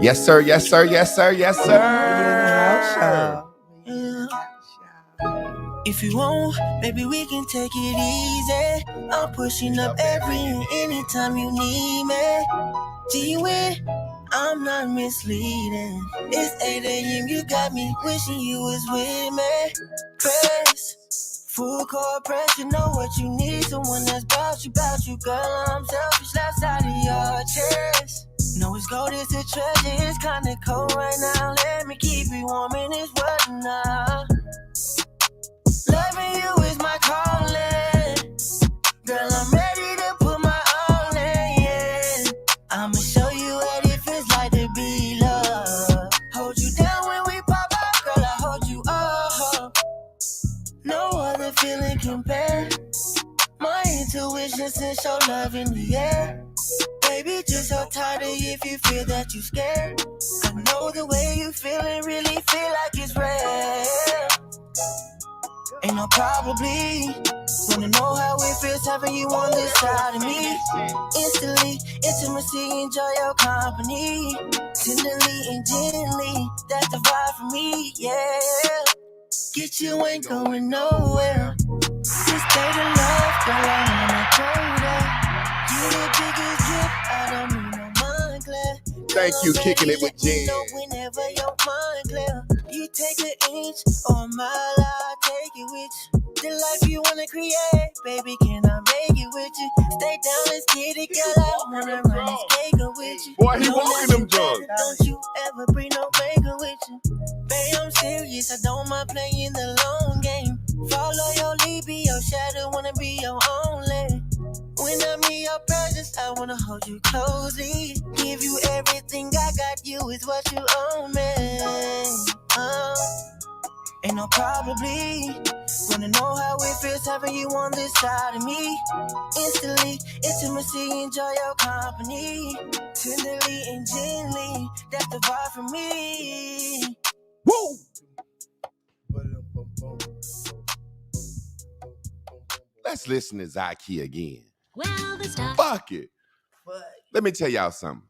Yes, sir. Yes, sir. Yes, sir. Yes, sir. If you want, baby, we can take it easy. I'm pushing up every and anytime you need me. G-Win, I'm not misleading. It's 8 a.m., you got me wishing you was with me. Press, full court press, you know what you need. Someone that's bout you, girl. I'm selfish, left side of your chest. No, it's gold, it's a treasure, it's kinda cold right now. Let me keep you warm in this weather now. Loving you is my calling. Girl, I'm ready to put my all in. I'ma show you what it feels like to be loved. Hold you down when we pop out, girl, I hold you up. No other feeling compared. My intuition sends your love in the air. Baby, just so tired of if you feel that you scared. I know the way you feeling really feel like it's real. Ain't no probably. Wanna know how it feels having you on this side of me. Instantly, intimacy, enjoy your company. Tenderly and gently, that's the vibe for me, yeah. Get you ain't going nowhere. Just stay to love, girl, I wanna go there. You the biggest gift, I don't need no mind clear. Thank you, kicking it with Jen. Whenever your mind clear, you take an inch or a mile, I'll take it with you. The life you wanna create, baby, can I make it with you? Stay down, let's get it, girl. I wanna run this cake with you. Boy, he walking them drugs. Don't you ever bring no maker with you? Babe, I'm serious, I don't mind playing the long game. Follow your lead, be your shadow, wanna be your only. When I'm in your presence, I wanna hold you closely. Give you everything I got, you is what you own me. Ain't no probably. Wanna know how it feels having you on this side of me. Instantly, intimacy, enjoy your company. Tenderly and gently, that's the vibe for me. Woo! Let's listen to Zaki again. Well, the stuff. Fuck it. Let me tell y'all something.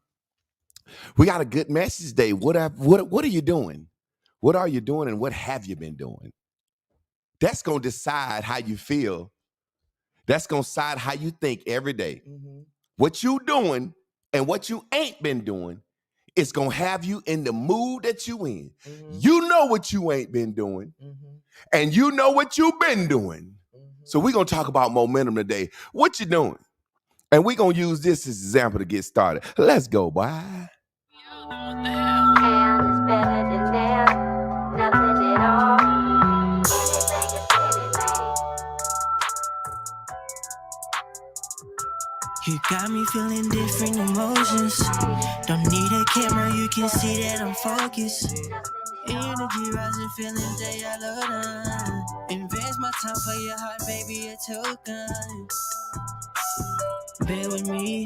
We got a good message day. What are you doing? What are you doing and what have you been doing? That's going to decide how you feel. That's going to decide how you think every day. Mm-hmm. What you doing and what you ain't been doing is going to have you in the mood that you in. Mm-hmm. You know what you ain't been doing. Mm-hmm. And you know what you've been doing. Mm-hmm. So we're going to talk about momentum today. What you doing? And we're going to use this as an example to get started. Let's go, boy. You got me feeling different emotions. Don't need a camera, you can see that I'm focused. Energy rising, feelings they all over. Invest my time for your heart, baby, a token. Bear with me.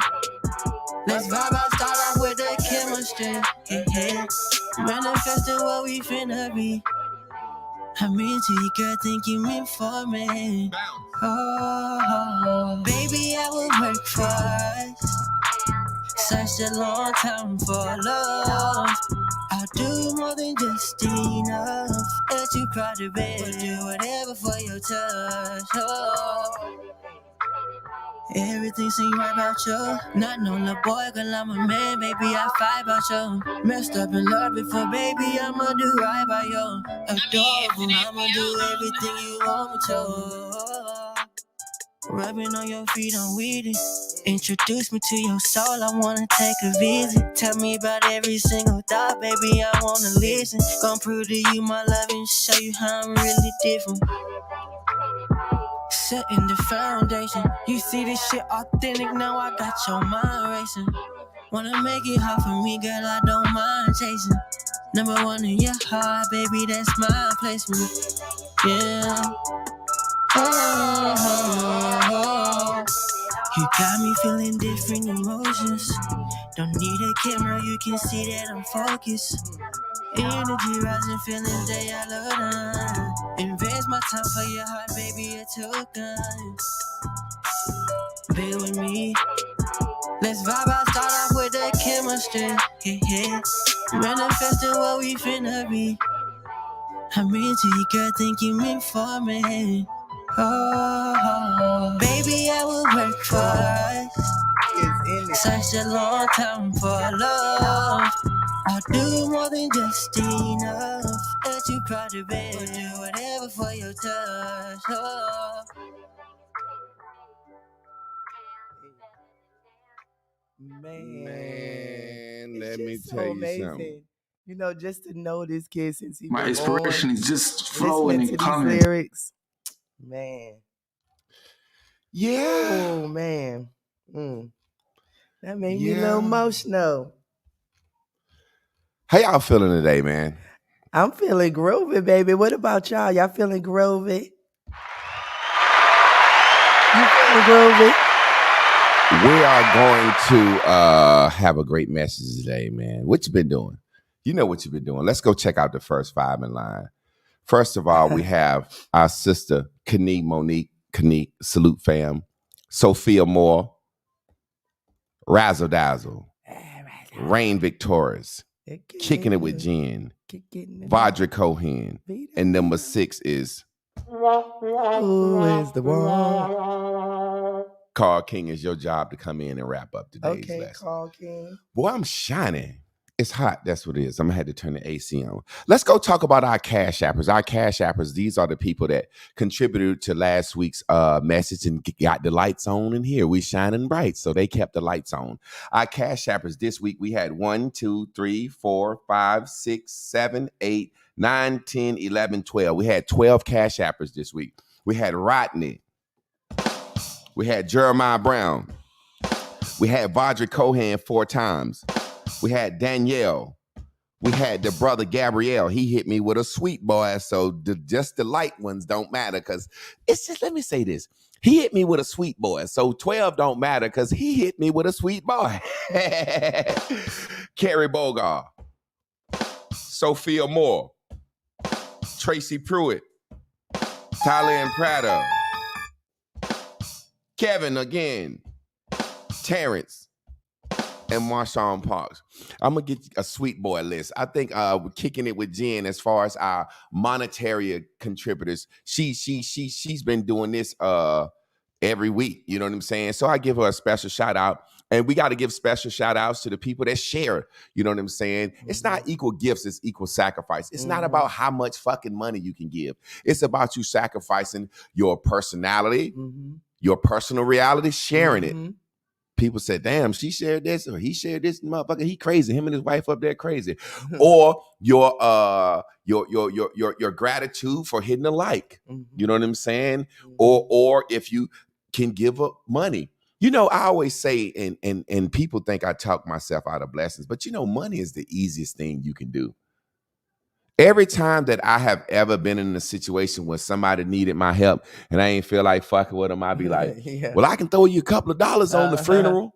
Let's vibe out, start off with the chemistry. Yeah. Manifesting what we finna be. I'm into you, girl, think you meant for me. Oh, baby, I will work for us. Such a long time for love. I'll do more than just enough. Let you cry to bed, but do whatever for your touch. Oh. Everything seems right about you. Not no little boy, girl, I'm a man, baby, I fight about you. Messed up in love before, baby, I'ma do right by you. Adorable, I'ma do everything you want me to. Rubbing on your feet, I'm with it. Introduce me to your soul, I wanna take a visit. Tell me about every single thought, baby, I wanna listen. Gon' prove to you my love and show you how I'm really different. Setting the foundation. You see this shit authentic, now I got your mind racing. Wanna make it hard for me, girl, I don't mind chasing. Number one in your heart, baby, that's my placement. Yeah. Oh. You got me feeling different emotions. Don't need a camera, you can see that I'm focused. Energy rising, feelings they all over. Invest my time for your heart, baby, a token. Bear with me. Let's vibe out, start off with the camera. stress. Yeah. Manifesting what we finna be. I'm into you, girl, think you meant for me. Oh, baby, I will work for us. Such a long time for love. I'll do more than just enough. Let you proud to be. We'll do whatever for your touch. Oh. Man, It's let me just tell so you amazing. something. You know, just to know this kid since he My was inspiration born, is just flowing listening to and these coming. lyrics, man. Yeah. Oh man, that made me a little emotional. How y'all feeling today, man? I'm feeling groovy, baby. What about y'all? Y'all feeling groovy? You feeling groovy? We are going to have a great message today, man. What you been doing? You know what you've been doing. Let's go check out the first five in line. First of all, we have our sister, Kanique Monique. Kanique, salute fam. Sophia Moore, Razzle Dazzle, Rain Victorious, Kicking It with Jen, Vajra Cohen, and number 6 is Who is the one? Carl King. Is your job to come in and wrap up today's lesson. Carl King. Boy, I'm shining. It's hot. That's what it is. I'm going to have to turn the AC on. Let's go talk about our Cash Appers. Our Cash Appers, these are the people that contributed to last week's message and got the lights on in here. We shining bright, so they kept the lights on. Our Cash Appers this week, we had 1, 2, 3, 4, 5, 6, 7, 8, 9, 10, 11, 12. We had 12 Cash Appers this week. We had Rodney. We had Jeremiah Brown. We had Vajra Cohen 4 times. We had Danielle. We had the brother Gabrielle. He hit me with a sweet boy, so just the light ones don't matter because it's just, let me say this. He hit me with a sweet boy, so 12 don't matter because he hit me with a sweet boy. Carrie Bogar. Sophia Moore. Tracy Pruitt. Tyler and Prado. Kevin again. Terrence. And Marshawn Parks. I'm gonna get a sweet boy list. I think we're kicking it with Jen as far as our monetary contributors. She's been doing this every week. You know what I'm saying? So I give her a special shout out. And we got to give special shout outs to the people that share. You know what I'm saying? It's not equal gifts, it's equal sacrifice. It's not about how much fucking money you can give. It's about you sacrificing your personality, your personal reality, sharing it. People said, damn, she shared this or he shared this, motherfucker, he crazy. Him and his wife up there crazy. Or your gratitude for hitting a like. You know what I'm saying? Or if you can give up money. You know, I always say, and people think I talk myself out of blessings, but you know, money is the easiest thing you can do. Every time that I have ever been in a situation where somebody needed my help and I ain't feel like fucking with them, I'd be like, well, I can throw you a couple of dollars on the funeral.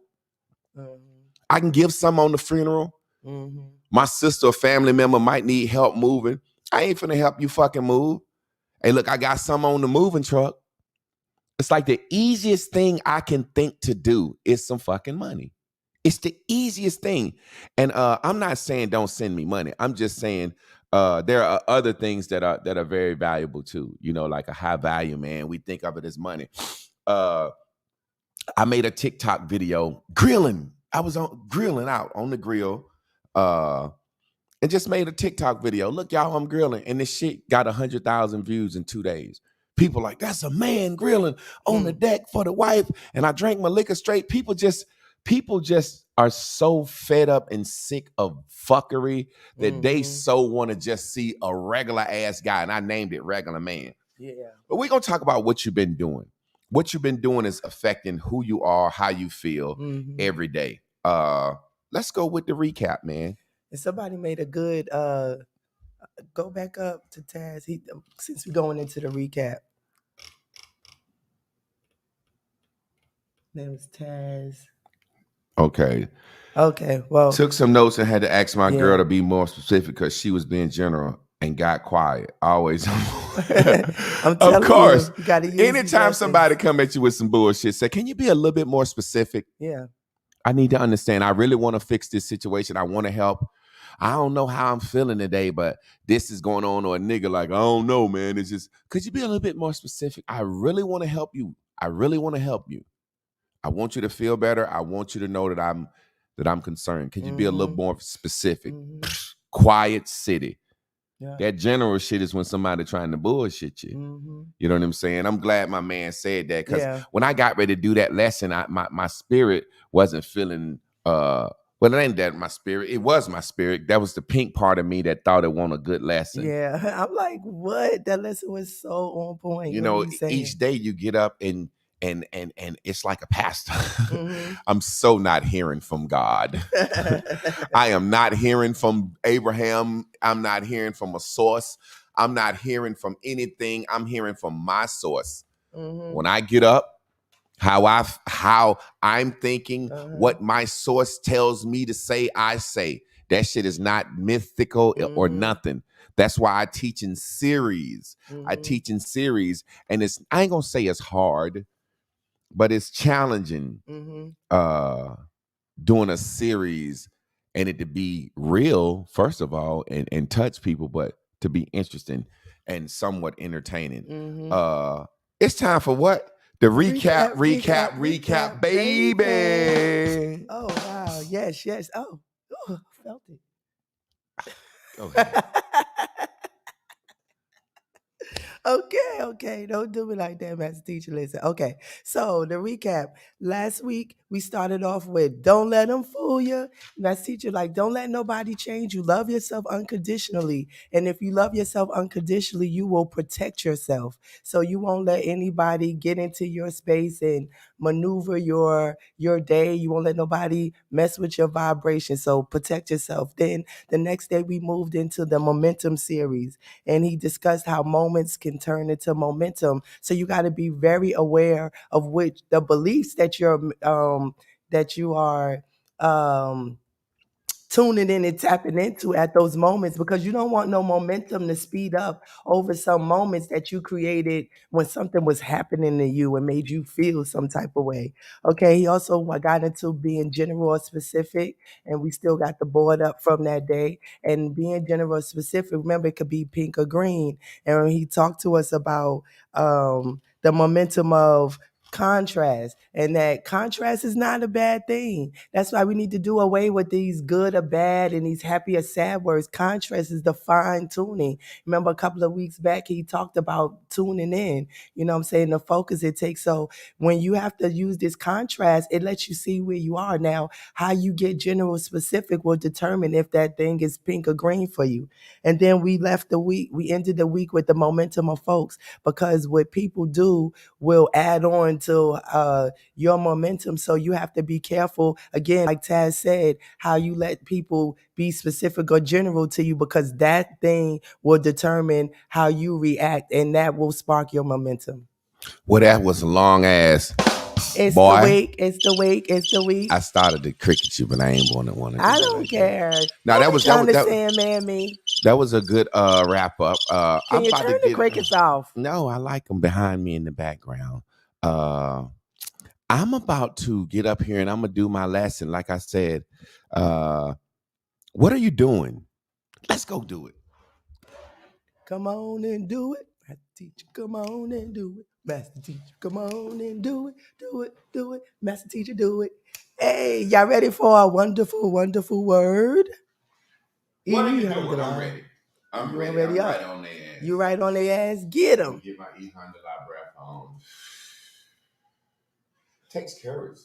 I can give some on the funeral. My sister or family member might need help moving. I ain't finna help you fucking move. Hey, look, I got some on the moving truck. It's like the easiest thing I can think to do is some fucking money. It's the easiest thing. And I'm not saying don't send me money. I'm just saying there are other things that are very valuable too. You know, like a high value, man. We think of it as money. I made a TikTok video grilling. I was grilling out on the grill and just made a TikTok video. Look, y'all, I'm grilling. And this shit got 100,000 views in 2 days. People like, that's a man grilling on the deck for the wife. And I drank my liquor straight. People just are so fed up and sick of fuckery that they so want to just see a regular ass guy. And I named it Regular Man. Yeah. But we're going to talk about what you've been doing. What you've been doing is affecting who you are, how you feel every day. Let's go with the recap, man. And somebody made a good go back up to Taz. Since we're going into the recap. Name was Taz. Okay. Well, took some notes and had to ask my girl to be more specific because she was being general and got quiet. Always. I'm telling of course. You gotta use anytime somebody come at you with some bullshit, say, can you be a little bit more specific? Yeah. I need to understand. I really want to fix this situation. I want to help. I don't know how I'm feeling today, but this is going on. Or a nigga like, I don't know, man. It's just, could you be a little bit more specific? I really want to help you. I really want to help you. I want you to feel better. I want you to know that I'm concerned. Could you be a little more specific? Quiet city. Yeah. That general shit is when somebody trying to bullshit you. You know what I'm saying? I'm glad my man said that, because when I got ready to do that lesson, my spirit wasn't feeling well, it ain't that my spirit. It was my spirit. That was the pink part of me that thought it wanted a good lesson. Yeah. I'm like, what? That lesson was so on point. You know, each day you get up and it's like a pastor. I'm so not hearing from God. I am not hearing from Abraham. I'm not hearing from a source. I'm not hearing from anything. I'm hearing from my source. When I get up, how I'm thinking, what my source tells me to say, I say. That shit is not mythical or nothing. That's why I teach in series. I teach in series, and I ain't gonna say it's hard, but it's challenging doing a series and it to be real, first of all, and touch people, but to be interesting and somewhat entertaining. It's time for what? The recap, baby. Oh, wow. Yes. Oh, I felt it. Go ahead. Okay. Don't do me like that, Master Teacher. Listen. Okay. So the recap. Last week we started off with don't let them fool you. Master Teacher, like, don't let nobody change you. Love yourself unconditionally. And if you love yourself unconditionally, you will protect yourself. So you won't let anybody get into your space and maneuver your day. You won't let nobody mess with your vibration. So protect yourself. Then the next day we moved into the momentum series, and he discussed how moments can turn into momentum. So you got to be very aware of which the beliefs that you are tuning in and tapping into at those moments, because you don't want no momentum to speed up over some moments that you created when something was happening to you and made you feel some type of way. Okay, he also got into being general or specific, and we still got the board up from that day. And being general or specific, remember, it could be pink or green. And he talked to us about the momentum of contrast, and that contrast is not a bad thing. That's why we need to do away with these good or bad and these happy or sad words. Contrast is the fine tuning. Remember a couple of weeks back he talked about tuning in, you know what I'm saying, the focus it takes. So when you have to use this contrast, it lets you see where you are. Now how you get general specific will determine if that thing is pink or green for you. And then we ended the week with the momentum of folks, because what people do will add on to your momentum. So you have to be careful, again, like Taz said, how you let people be specific or general to you, because that thing will determine how you react, and that will spark your momentum. Well, that was a long ass. It's boy. It's the week. I started to cricket you, but I ain't want to. I don't care. Now that was Sandman me. That was a good wrap up. Can I'm you about turn to the crickets off? No, I like them behind me in the background. I'm about to get up here and I'm gonna do my lesson. Like I said, what are you doing? Let's go do it. Come on and do it. Master Teacher, come on and do it. Master Teacher, come on and do it. Do it. Master Teacher, do it. Hey, y'all ready for a wonderful, wonderful word? What are you doing? I'm ready. I'm ready. I'm right on their ass. You right on their ass? Get them. Get my $800 breath on. Takes courage.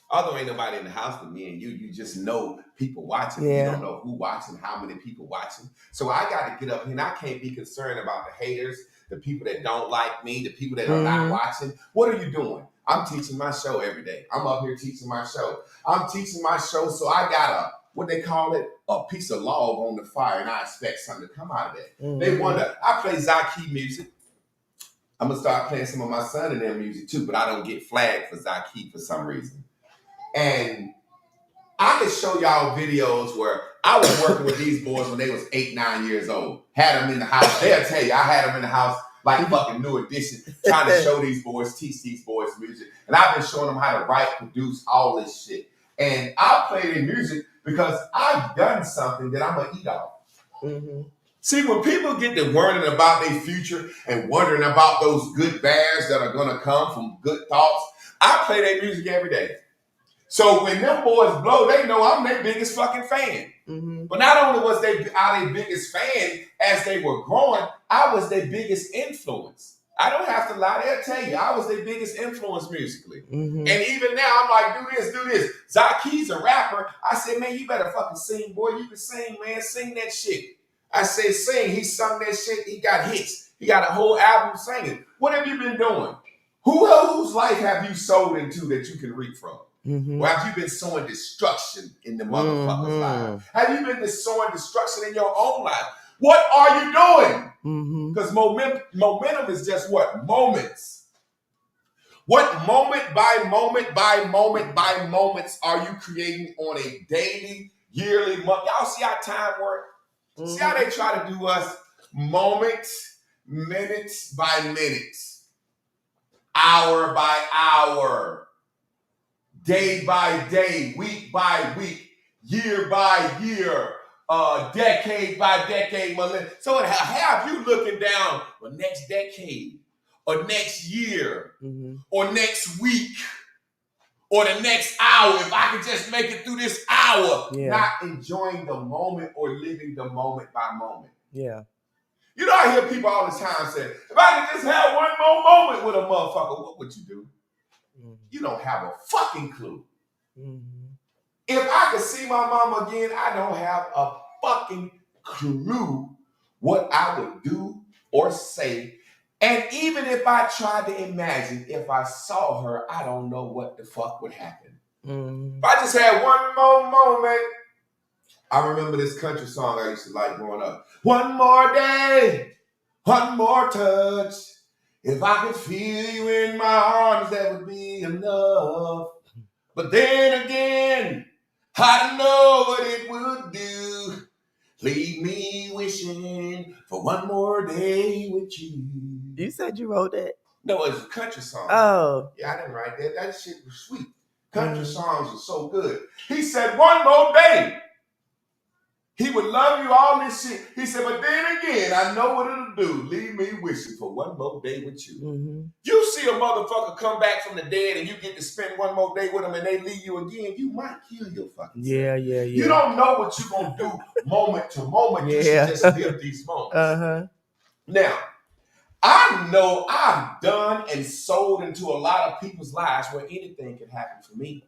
Although ain't nobody in the house but me and you just know people watching. Yeah. You don't know who watching, how many people watching. So I got to get up here, and I can't be concerned about the haters, the people that don't like me, the people that are not watching. What are you doing? I'm teaching my show every day. I'm up here teaching my show. I'm teaching my show, so I got what they call it, a piece of log on the fire, and I expect something to come out of that. They wonder. I play Zaki music. I'm going to start playing some of my son and their music too, but I don't get flagged for Zaki for some reason. And I can show y'all videos where I was working with these boys when they was 8, 9 years old. Had them in the house. They'll tell you, I had them in the house like fucking New Edition, trying to show these boys, teach these boys music. And I've been showing them how to write, produce, all this shit. And I play their music because I've done something that I'm going to eat off. Mm-hmm. See, when people get to worrying about their future and wondering about those good bears that are going to come from good thoughts, I play their music every day. So when them boys blow, they know I'm their biggest fucking fan. Mm-hmm. But not only was I their biggest fan as they were growing, I was their biggest influence. I don't have to lie, they'll tell you, I was their biggest influence musically. Mm-hmm. And even now, I'm like, do this. Zaki's a rapper. I said, man, you better fucking sing, boy. You can sing, man. Sing that shit. I said, sing. He sung that shit. He got hits. He got a whole album singing. What have you been doing? Whose life have you sold into that you can reap from? Mm-hmm. Or have you been sowing destruction in the motherfucker's life? Have you been sowing destruction in your own life? What are you doing? Because momentum is just what? Moments. What moment by moment by moment by moments are you creating on a daily, yearly, month? Y'all see how time works? See how they try to do us moments, minutes by minutes, hour by hour, day by day, week by week, year by year, decade by decade, millennium. So it have you looking down the next decade or next year or next week or the next hour. If I could just make it through this hour, not enjoying the moment or living the moment by moment. Yeah. You know, I hear people all the time say, if I could just have one more moment with a motherfucker, what would you do? You don't have a fucking clue. If I could see my mama again, I don't have a fucking clue what I would do or say. And even if I tried to imagine, if I saw her, I don't know what the fuck would happen. If I just had one more moment. I remember this country song I used to like growing up. One more day, one more touch. If I could feel you in my arms, that would be enough. But then again, I don't know what it would do. Leave me wishing for one more day with you. You said you wrote that? No, it's a country song. Oh. Yeah, I didn't write that. That shit was sweet. Country songs are so good. He said, one more day. He would love you all this shit. He said, but then again, I know what it'll do. Leave me wishing for one more day with you. You see a motherfucker come back from the dead and you get to spend one more day with them and they leave you again, you might kill your fucking self. Yeah. You don't know what you're going to do moment to moment. You should just live these moments. Now, I know I've done and sold into a lot of people's lives where anything can happen for me.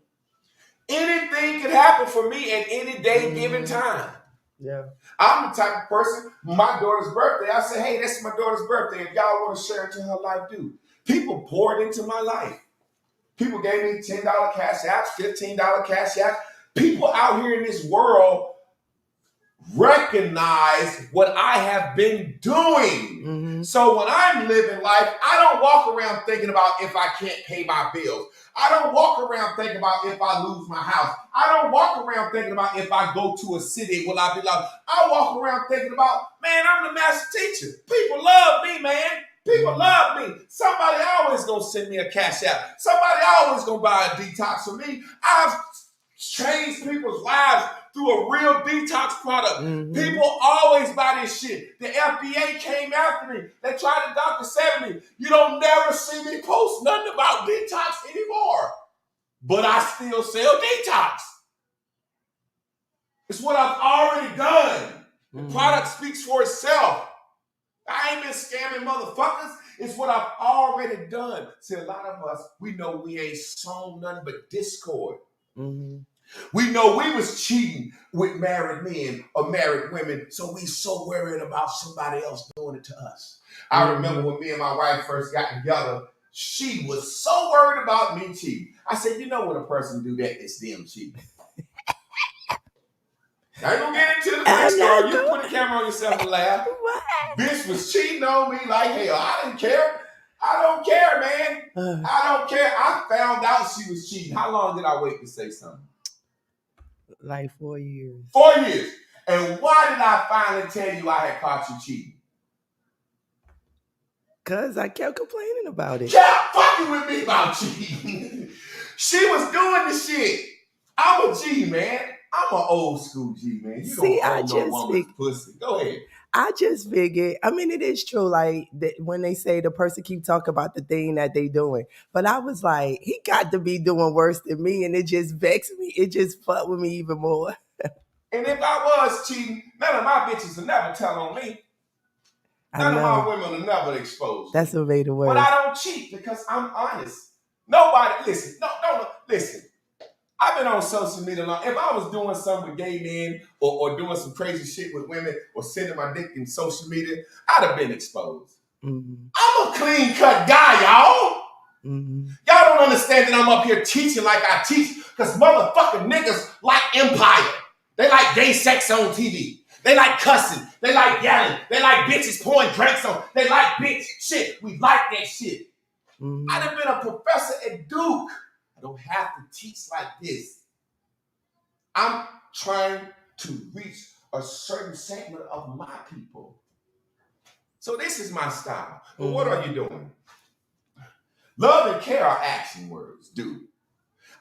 Anything can happen for me at any day given time. Yeah. I'm the type of person, my daughter's birthday, I say, hey, this is my daughter's birthday. If y'all want to share into her life, do. People poured into my life. People gave me $10 cash apps, $15 cash apps. People out here in this world recognize what I have been doing. So when I'm living life, I don't walk around thinking about if I can't pay my bills. I don't walk around thinking about if I lose my house. I don't walk around thinking about if I go to a city, will I be loved? I walk around thinking about, man, I'm the master teacher. People love me, man. People love me. Somebody always gonna send me a cash app. Somebody always gonna buy a detox for me. I've changed people's lives through a real detox product. People always buy this shit. The FDA came after me. They tried to Dr. me. You don't never see me post nothing about detox anymore. But I still sell detox. It's what I've already done. The product speaks for itself. I ain't been scamming motherfuckers. It's what I've already done. See, a lot of us, we know we ain't sown nothing but discord. We know we was cheating with married men or married women, so we so worried about somebody else doing it to us. I remember when me and my wife first got together, she was so worried about me cheating. I said, you know when a person do that, it's them cheating. I ain't gonna get into the quick story. You put a camera on yourself and laugh. What? Bitch was cheating on me like hell. I didn't care. I don't care, man. I don't care. I found out she was cheating. How long did I wait to say something? Like 4 years. 4 years. And why did I finally tell you I had caught you cheating? Because I kept complaining about it. Kept fucking with me about cheating. She was doing the shit. I'm a G, man. I'm an old school G, man. You See, don't own no woman's pussy. Go ahead. I just figured, I mean, it is true, like when they say the person keep talking about the thing that they doing. But I was like, he got to be doing worse than me, and it just vexed me. It just fucked with me even more. And if I was cheating, none of my bitches will never tell on me. I None of my know. women will never expose That's me. what made it worse. But I don't cheat because I'm honest. Nobody, listen, don't listen. I've been on social media long. If I was doing something with gay men or doing some crazy shit with women or sending my dick in social media, I'd have been exposed. Mhm. I'm a clean cut guy, y'all. Mhm. Y'all don't understand that I'm up here teaching like I teach because motherfucking niggas like empire. They like gay sex on TV. They like cussing. They like yelling. They like bitches pouring drinks on. They like bitch shit. We like that shit. Mhm. I'd have been a professor at Duke. I don't have to teach like this. I'm trying to reach a certain segment of my people. So this is my style. But what are you doing? Love and care are action words, dude.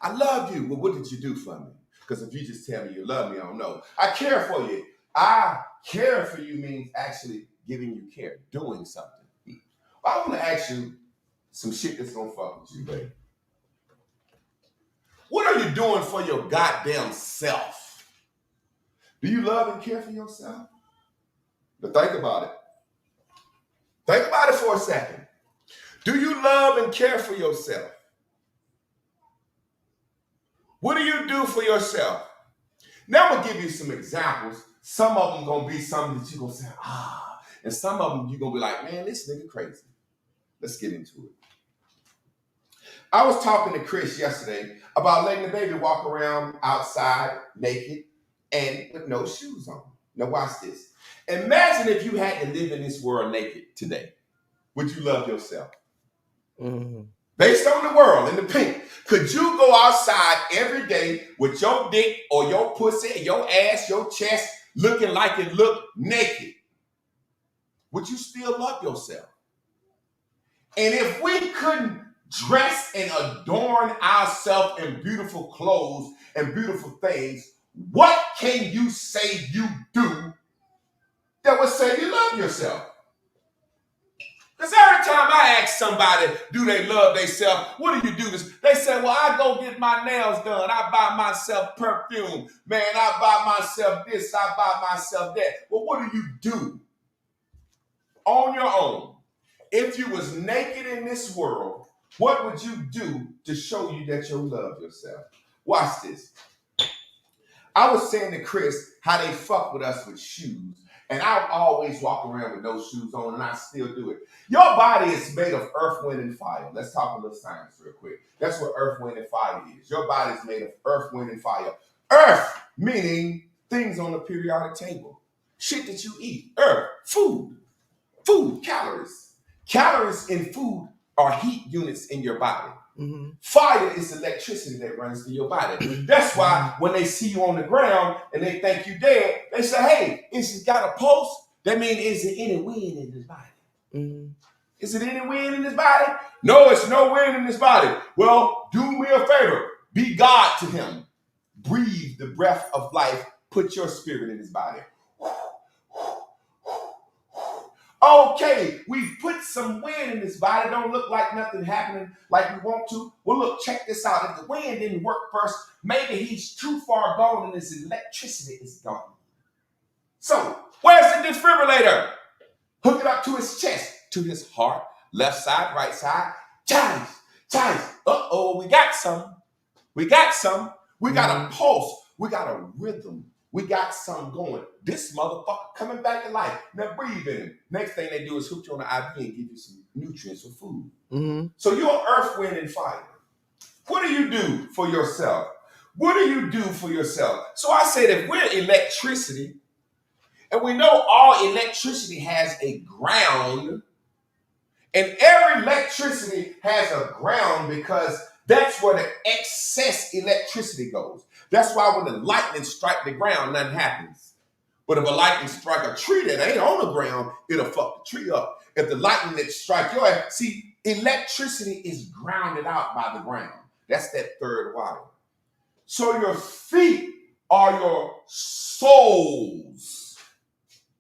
I love you. Well, what did you do for me? Because if you just tell me you love me, I don't know. I care for you. I care for you means actually giving you care, doing something. Well, I want to ask you some shit that's going to fuck with you, babe. What are you doing for your goddamn self? Do you love and care for yourself? But think about it. Think about it for a second. Do you love and care for yourself? What do you do for yourself? Now I'm going to give you some examples. Some of them going to be something that you're going to say, ah. And some of them you're going to be like, man, this nigga crazy. Let's get into it. I was talking to Chris yesterday about letting the baby walk around outside naked and with no shoes on. Now watch this. Imagine if you had to live in this world naked today. Would you love yourself? Mhm. Based on the world and the pink, could you go outside every day with your dick or your pussy, your ass, your chest looking like it looked naked? Would you still love yourself? And if we couldn't dress and adorn ourselves in beautiful clothes and beautiful things, what can you say you do that would say you love yourself? Because every time I ask somebody, do they love themselves? What do you do this? They say, well, I go get my nails done. I buy myself perfume. Man, I buy myself this. I buy myself that. Well, what do you do on your own? If you was naked in this world, what would you do to show you that you love yourself? Watch this. I was saying to Chris how they fuck with us with shoes. And I always walk around with no shoes on, and I still do it. Your body is made of earth, wind, and fire. Let's talk a little science real quick. That's what earth, wind, and fire is. Your body is made of earth, wind, and fire. Earth, meaning things on the periodic table. Shit that you eat. Earth, food, calories. Calories in food are heat units in your body. Mm-hmm. Fire is electricity that runs through your body. That's why when they see you on the ground and they think you dead, they say, hey, is it got a pulse? That means, is it any wind in his body? Mm-hmm. Is it any wind in his body? No, it's no wind in his body. Well, do me a favor. Be God to him. Breathe the breath of life. Put your spirit in his body. Okay, we've put some wind in this body. Don't look like nothing happening like we want to. Well, look, check this out. If the wind didn't work first, maybe he's too far gone and his electricity is gone. So, where's the defibrillator? Hook it up to his chest, to his heart, left side, right side. Chimes. Uh-oh, we got some. We got a pulse. We got a rhythm. We got something going. This motherfucker coming back to life. Now breathe in him. Next thing they do is hook you on the IV and give you some nutrients for food. Mm-hmm. So you're earth, wind, and fire. What do you do for yourself? What do you do for yourself? So I said if we're electricity, and we know all electricity has a ground, and every electricity has a ground because that's where the excess electricity goes. That's why when the lightning strike the ground, nothing happens. But if a lightning strike a tree that ain't on the ground, it'll fuck the tree up. If the lightning that strike your ass, see, electricity is grounded out by the ground. That's that third wire. So your feet are your souls.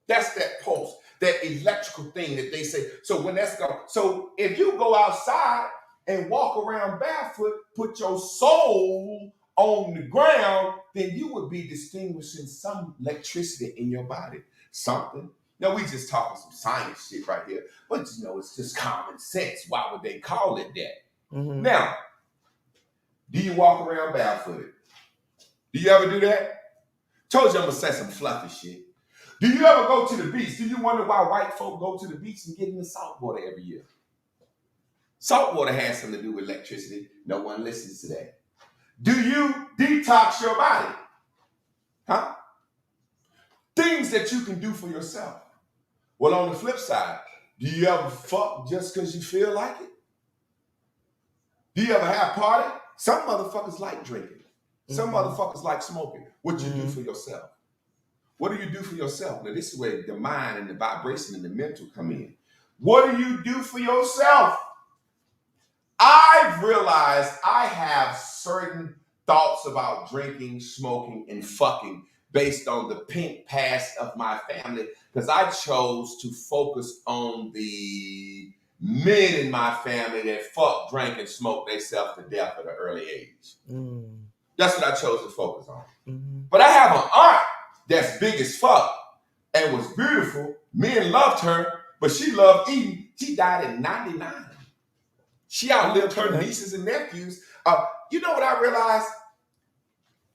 That's that pulse, that electrical thing that they say. So when that's gone, so if you go outside and walk around barefoot, put your soul on the ground, then you would be distinguishing some electricity in your body. Something. Now we just talking some science shit right here, but it's just common sense. Why would they call it that? Mm-hmm. Now, do you walk around barefooted? Do you ever do that? Told you I'm gonna say some fluffy shit. Do you ever go to the beach? Do you wonder why white folk go to the beach and get in the salt water every year? Salt water has something to do with electricity. No one listens to that. Do you detox your body? Huh? Things that you can do for yourself. Well, on the flip side, do you ever fuck just because you feel like it? Do you ever have party? Some motherfuckers like drinking. Some motherfuckers like smoking. What you do for yourself? What do you do for yourself? Now, this is where the mind and the vibration and the mental come in. What do you do for yourself? I've realized I have certain thoughts about drinking, smoking, and fucking based on the pink past of my family, because I chose to focus on the men in my family that fuck, drank, and smoked themselves to death at an early age. That's what I chose to focus on. But I have an aunt that's big as fuck and was beautiful. Men loved her, but she loved eating. She died at 99. She outlived her nieces and nephews. You know what I realized?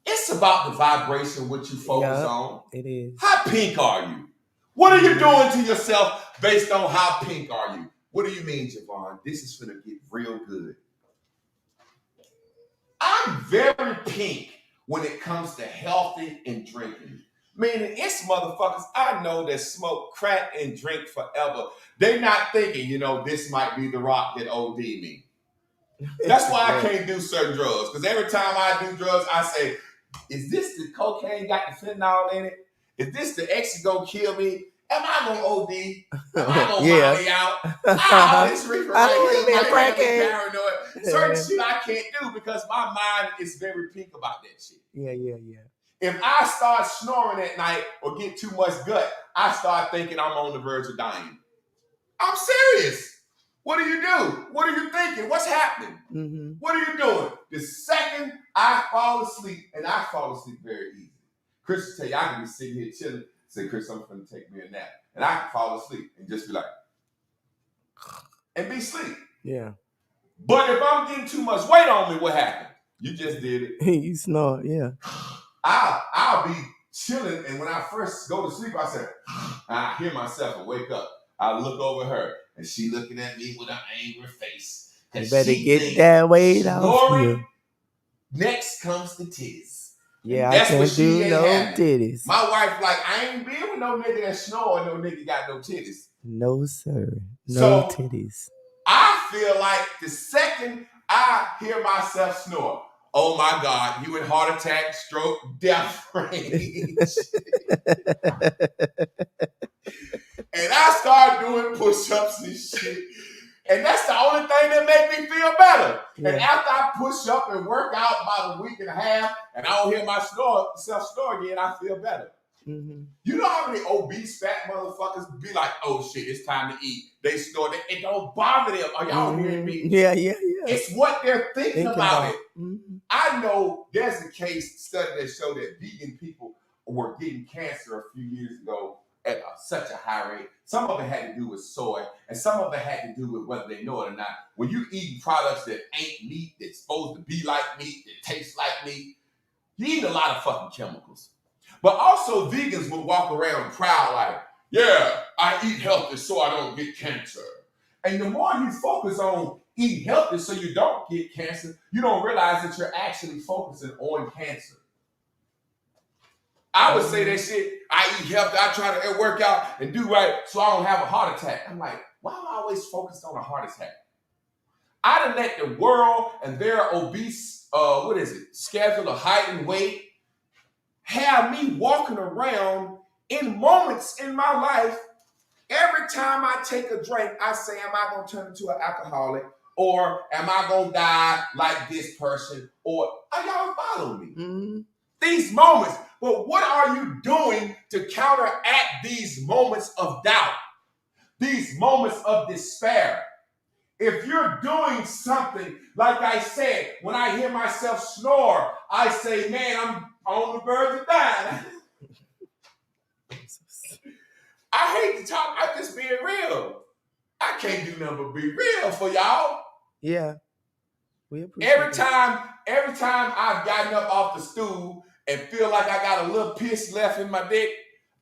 It's about the vibration, what you focus on. It is. How pink are you? What are you doing to yourself based on how pink are you? What do you mean, Javon? This is gonna get real good. I'm very pink when it comes to healthy and drinking. Meaning, it's motherfuckers I know that smoke crack and drink forever. They're not thinking, this might be the rock that OD me. That's why I can't do certain drugs. Because every time I do drugs, I say, is this the cocaine got the fentanyl in it? Is this the X gonna kill me? Am I gonna OD? Am I gonna find me out? This reefer right here might have me paranoid. Certain shit I can't do because my mind is very pink about that shit. Yeah. If I start snoring at night or get too much gut, I start thinking I'm on the verge of dying. I'm serious. What do you do? What are you thinking? What's happening? What are you doing? The second I fall asleep, and I fall asleep very easy. Chris will tell you, I can be sitting here chilling, say, Chris, I'm going to take me a nap. And I can fall asleep and just be like, and be asleep. Yeah. But if I'm getting too much weight on me, what happened? You just did it. You snore, yeah. I'll be chilling, and when I first go to sleep, I say, I hear myself and wake up. I look over her, and she looking at me with an angry face. You better get that weight off you. Next comes the titties. Yeah, I can't do no titties. My wife like, I ain't been with no nigga that snore and no nigga got no titties. No, sir. No titties. I feel like the second I hear myself snore, oh my God, you in heart attack, stroke, death range. And I start doing push-ups and shit. And that's the only thing that make me feel better. Yeah. And after I push up and work out about a week and a half, and I don't hear myself snore again, I feel better. You know how many obese fat motherfuckers be like, oh shit, it's time to eat. They snore. It don't bother them. Are y'all hearing me? Yeah. It's what they're thinking about it. I know there's a case study that showed that vegan people were getting cancer a few years ago at such a high rate. Some of it had to do with soy, and some of it had to do with whether they know it or not. When you eating products that ain't meat, that's supposed to be like meat, that tastes like meat, you eat a lot of fucking chemicals. But also vegans will walk around proud like, yeah, I eat healthy so I don't get cancer. And the more you focus on eating healthy so you don't get cancer, you don't realize that you're actually focusing on cancer. I would say that shit, I eat healthy, I try to work out and do right so I don't have a heart attack. I'm like, why am I always focused on a heart attack? I done let the world and their obese, schedule of height and weight have me walking around in moments in my life. Every time I take a drink, I say, am I going to turn into an alcoholic Or am I gonna die like this person? Or are y'all following me? Mm-hmm. These moments. But what are you doing to counteract these moments of doubt? These moments of despair? If you're doing something, like I said, when I hear myself snore, I say, man, I'm on the verge of dying. I hate to talk, I'm just being real. I can't do nothing but be real for y'all. Yeah. We appreciate Every time I've gotten up off the stool and feel like I got a little piss left in my dick,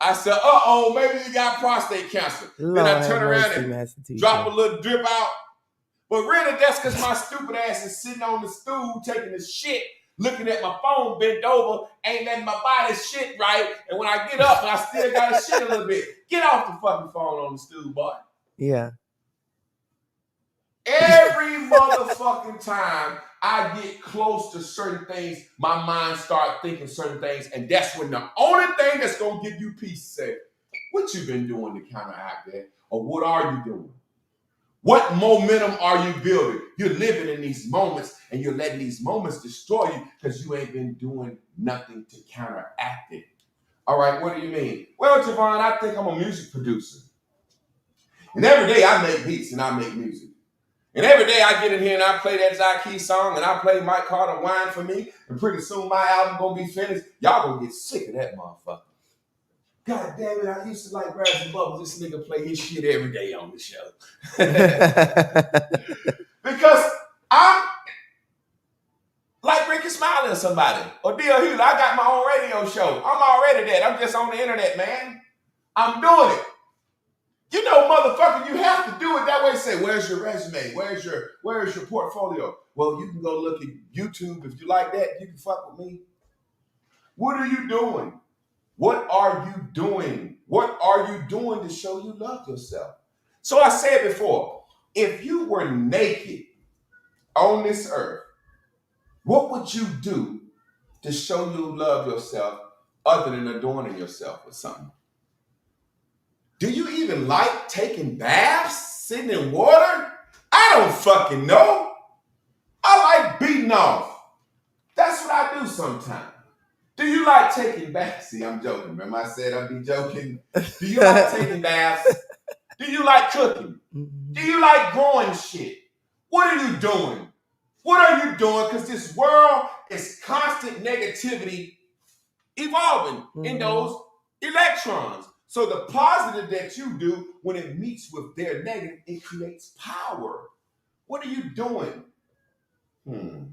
I said, uh-oh, maybe you got prostate cancer. Lord then I turn have around mercy, and Master Teacher. drop a little drip out. But really, that's because my stupid ass is sitting on the stool taking a shit, looking at my phone bent over, ain't letting my body shit right. And when I get up, I still got to shit a little bit. Get off the fucking phone on the stool, boy. Yeah. Every motherfucking time I get close to certain things, my mind start thinking certain things, and that's when the only thing that's gonna give you peace say, what you been doing to counteract that? Or what are you doing? What momentum are you building? You're living in these moments, and you're letting these moments destroy you because you ain't been doing nothing to counteract it. All right, what do you mean? Well, Javon, I think I'm a music producer. And every day I make beats and I make music. And every day I get in here and I play that Zyke song and I play Mike Carter Wine for Me, and pretty soon my album gonna be finished. Y'all gonna get sick of that motherfucker. God damn it, I used to like Raps and Bubbles. This nigga play his shit every day on the show. Because I'm like Ricky Smiley or somebody. Or D.L. Hughley, I got my own radio show. I'm already that. I'm just on the internet, man. I'm doing it. You know, motherfucker, you have to do it that way. Say, where's your resume? Where's your portfolio? Well, you can go look at YouTube. If you like that, you can fuck with me. What are you doing? What are you doing? What are you doing to show you love yourself? So I said before, if you were naked on this earth, what would you do to show you love yourself other than adorning yourself with something? Do you even like taking baths, sitting in water? I don't fucking know. I like beating off. That's what I do sometimes. Do you like taking baths? See, I'm joking. Remember I said I'd be joking? Do you like taking baths? Do you like cooking? Do you like growing shit? What are you doing? What are you doing? Because this world is constant negativity evolving in those electrons. So the positive that you do, when it meets with their negative, it creates power. What are you doing?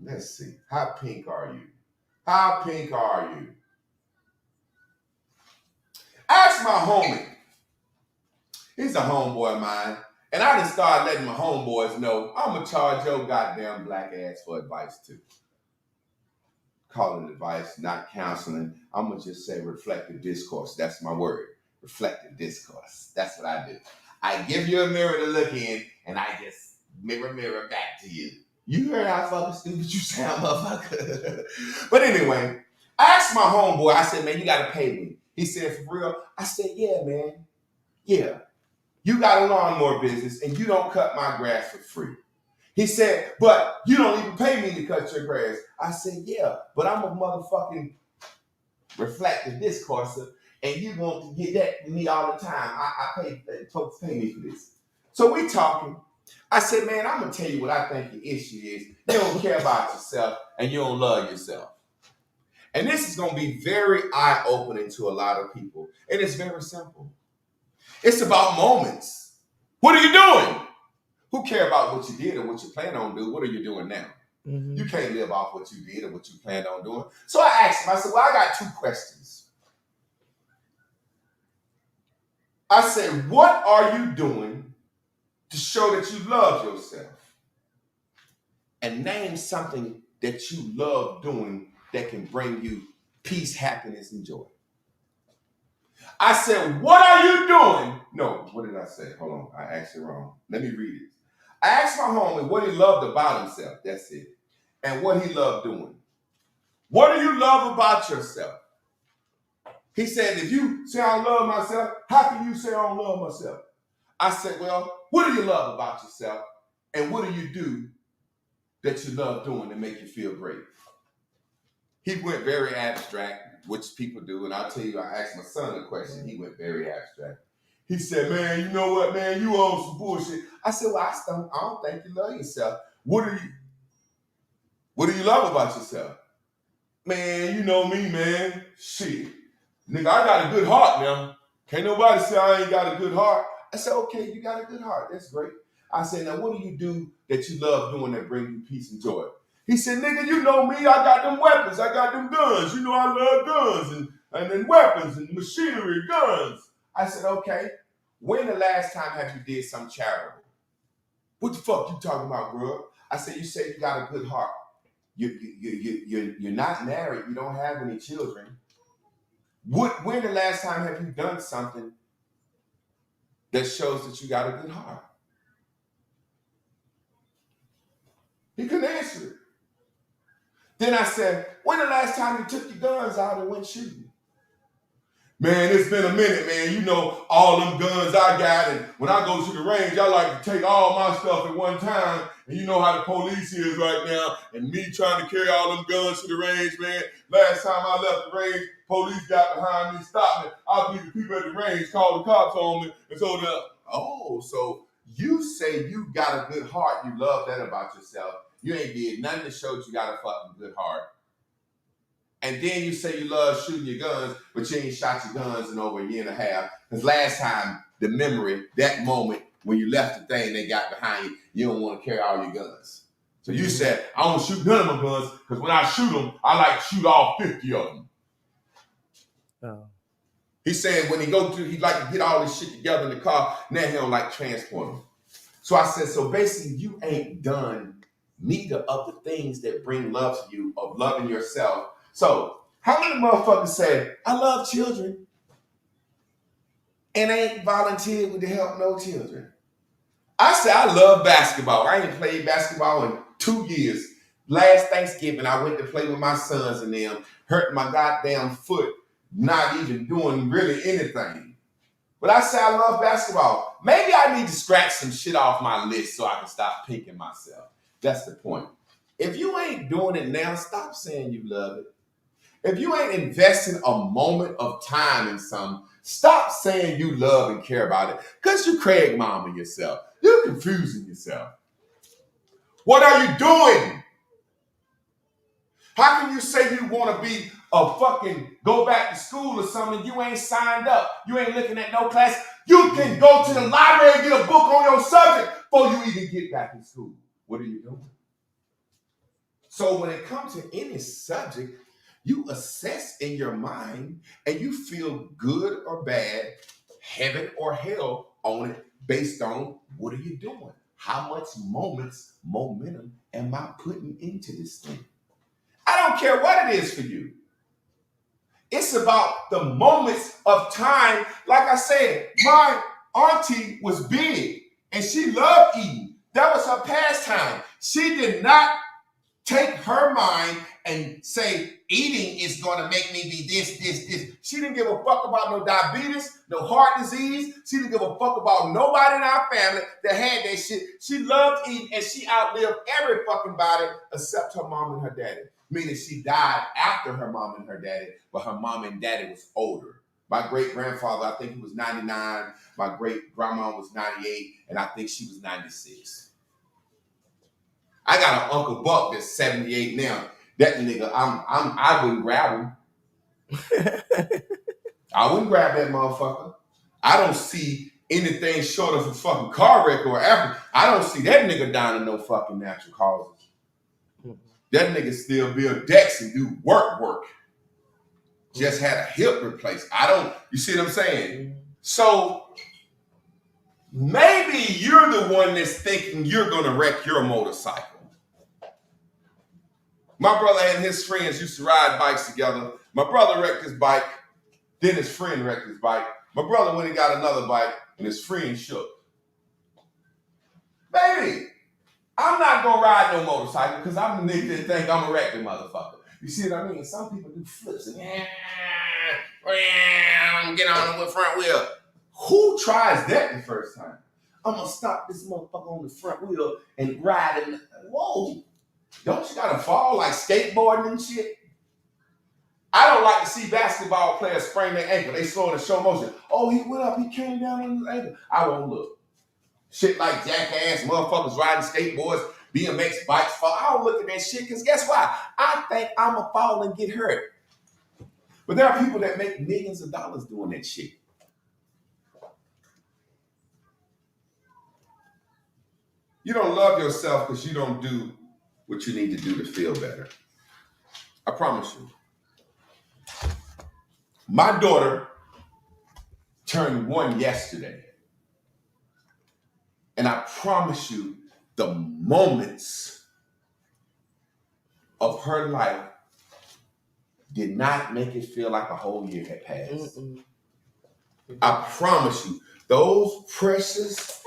Let's see. How pink are you? How pink are you? Ask my homie. He's a homeboy of mine. And I just started letting my homeboys know I'm going to charge your goddamn black ass for advice too. Call it advice, not counseling. I'm going to just say reflective discourse. That's my word. Reflective discourse. That's what I do. I give you a mirror to look in, and I just mirror back to you. You heard how fucking stupid you sound, motherfucker. But anyway, I asked my homeboy, I said, man, you got to pay me. He said, for real? I said, yeah, man. Yeah. You got a lawnmower business, and you don't cut my grass for free. He said, but you don't even pay me to cut your grass. I said, yeah, but I'm a motherfucking reflective discourser, and you want to get that from me all the time. I pay, folks pay me for this. So we talking. I said, man, I'm going to tell you what I think the issue is. You don't care about yourself, and you don't love yourself. And this is going to be very eye-opening to a lot of people. And it's very simple. It's about moments. What are you doing? Who care about what you did or what you plan on doing? What are you doing now? You can't live off what you did or what you planned on doing. So I asked him, I said, well, I got two questions. I said, what are you doing to show that you love yourself? And name something that you love doing that can bring you peace, happiness, and joy. I said, what are you doing? No, what did I say? Hold on, I asked it wrong. Let me read it. I asked my homie what he loved about himself. That's it. And what he loved doing. What do you love about yourself? He said, if you say I love myself, how can you say I don't love myself? I said, well, what do you love about yourself? And what do you do that you love doing to make you feel great? He went very abstract, which people do. And I'll tell you, I asked my son a question. He went very abstract. He said, man, you know what, man? You own some bullshit. I said, well, I don't think you love yourself. What do you love about yourself? Man, you know me, man. Shit. Nigga, I got a good heart now. Can't nobody say I ain't got a good heart. I said, okay, you got a good heart. That's great. I said, now what do you do that you love doing that brings you peace and joy? He said, nigga, you know me. I got them weapons. I got them guns. You know I love guns and then weapons and machinery, guns. I said, okay. When the last time have you did something charitable? What the fuck you talking about, bro? I said, you say you got a good heart. You're not married. You don't have any children. When the last time have you done something that shows that you got a good heart? He couldn't answer it. Then I said, when the last time you took your guns out and went shooting? Man, it's been a minute, man. You know all them guns I got, and when I go to the range, I like to take all my stuff at one time. And you know how the police is right now, and me trying to carry all them guns to the range, man. Last time I left the range, police got behind me, stopped me. I believe the people at the range called the cops on me, and so you say you got a good heart, you love that about yourself. You ain't did nothing to show that you got a fucking good heart. And then you say you love shooting your guns, but you ain't shot your guns in over a year and a half. Because last time, the memory, that moment when you left the thing they got behind you, you don't want to carry all your guns. So you said, I don't shoot none of my guns, because when I shoot them, I like to shoot all 50 of them. Oh. He's saying when he like to get all this shit together in the car, now he don't like transport them. So I said, so basically you ain't done neither of the things that bring love to you, of loving yourself. So, how many motherfuckers say, I love children and ain't volunteered to help no children? I say, I love basketball. I ain't played basketball in 2 years. Last Thanksgiving, I went to play with my sons and them, hurt my goddamn foot, not even doing really anything. But I say, I love basketball. Maybe I need to scratch some shit off my list so I can stop pinking myself. That's the point. If you ain't doing it now, stop saying you love it. If you ain't investing a moment of time in something, stop saying you love and care about it, because you Craig mama yourself. You're confusing yourself. What are you doing? How can you say you want to be a fucking go back to school or something? You ain't signed up. You ain't looking at no class. You can go to the library and get a book on your subject before you even get back in school. What are you doing? So when it comes to any subject, you assess in your mind and you feel good or bad, heaven or hell on it based on what are you doing? How much momentum am I putting into this thing? I don't care what it is for you. It's about the moments of time. Like I said, my auntie was big and she loved eating. That was her pastime. She did not take her mind and say, eating is going to make me be this. She didn't give a fuck about no diabetes, no heart disease. She didn't give a fuck about nobody in our family that had that shit. She loved eating and she outlived every fucking body except her mom and her daddy. Meaning she died after her mom and her daddy, but her mom and daddy was older. My great-grandfather, I think he was 99. My great-grandma was 98, and I think she was 96. I got an Uncle Buck that's 78 now. That nigga, I wouldn't grab him. I wouldn't grab that motherfucker. I don't see anything short of a fucking car wreck or after. I don't see that nigga dying of no fucking natural causes. That nigga still build decks and do work. Just had a hip replaced. You see what I'm saying? So maybe you're the one that's thinking you're gonna wreck your motorcycle. My brother and his friends used to ride bikes together. My brother wrecked his bike, then his friend wrecked his bike. My brother went and got another bike, and his friend shook. Baby, I'm not gonna ride no motorcycle because I'm the nigga that think I'm a wrecking motherfucker. You see what I mean? Some people do flips and get on the front wheel. Who tries that the first time? I'm gonna stop this motherfucker on the front wheel and ride it. Whoa, don't you gotta fall like skateboarding and shit? I don't like to see basketball players sprain their ankle. They slow in slow motion. Oh, he went up, he came down on his ankle. I won't look. Shit like jackass, motherfuckers riding skateboards, BMX bikes fall. I don't look at that shit because guess why? I think I'm gonna fall and get hurt. But there are people that make millions of dollars doing that shit. You don't love yourself because you don't do what you need to do to feel better. I promise you. My daughter turned 1 yesterday. And I promise you, the moments of her life did not make it feel like a whole year had passed. I promise you, those precious,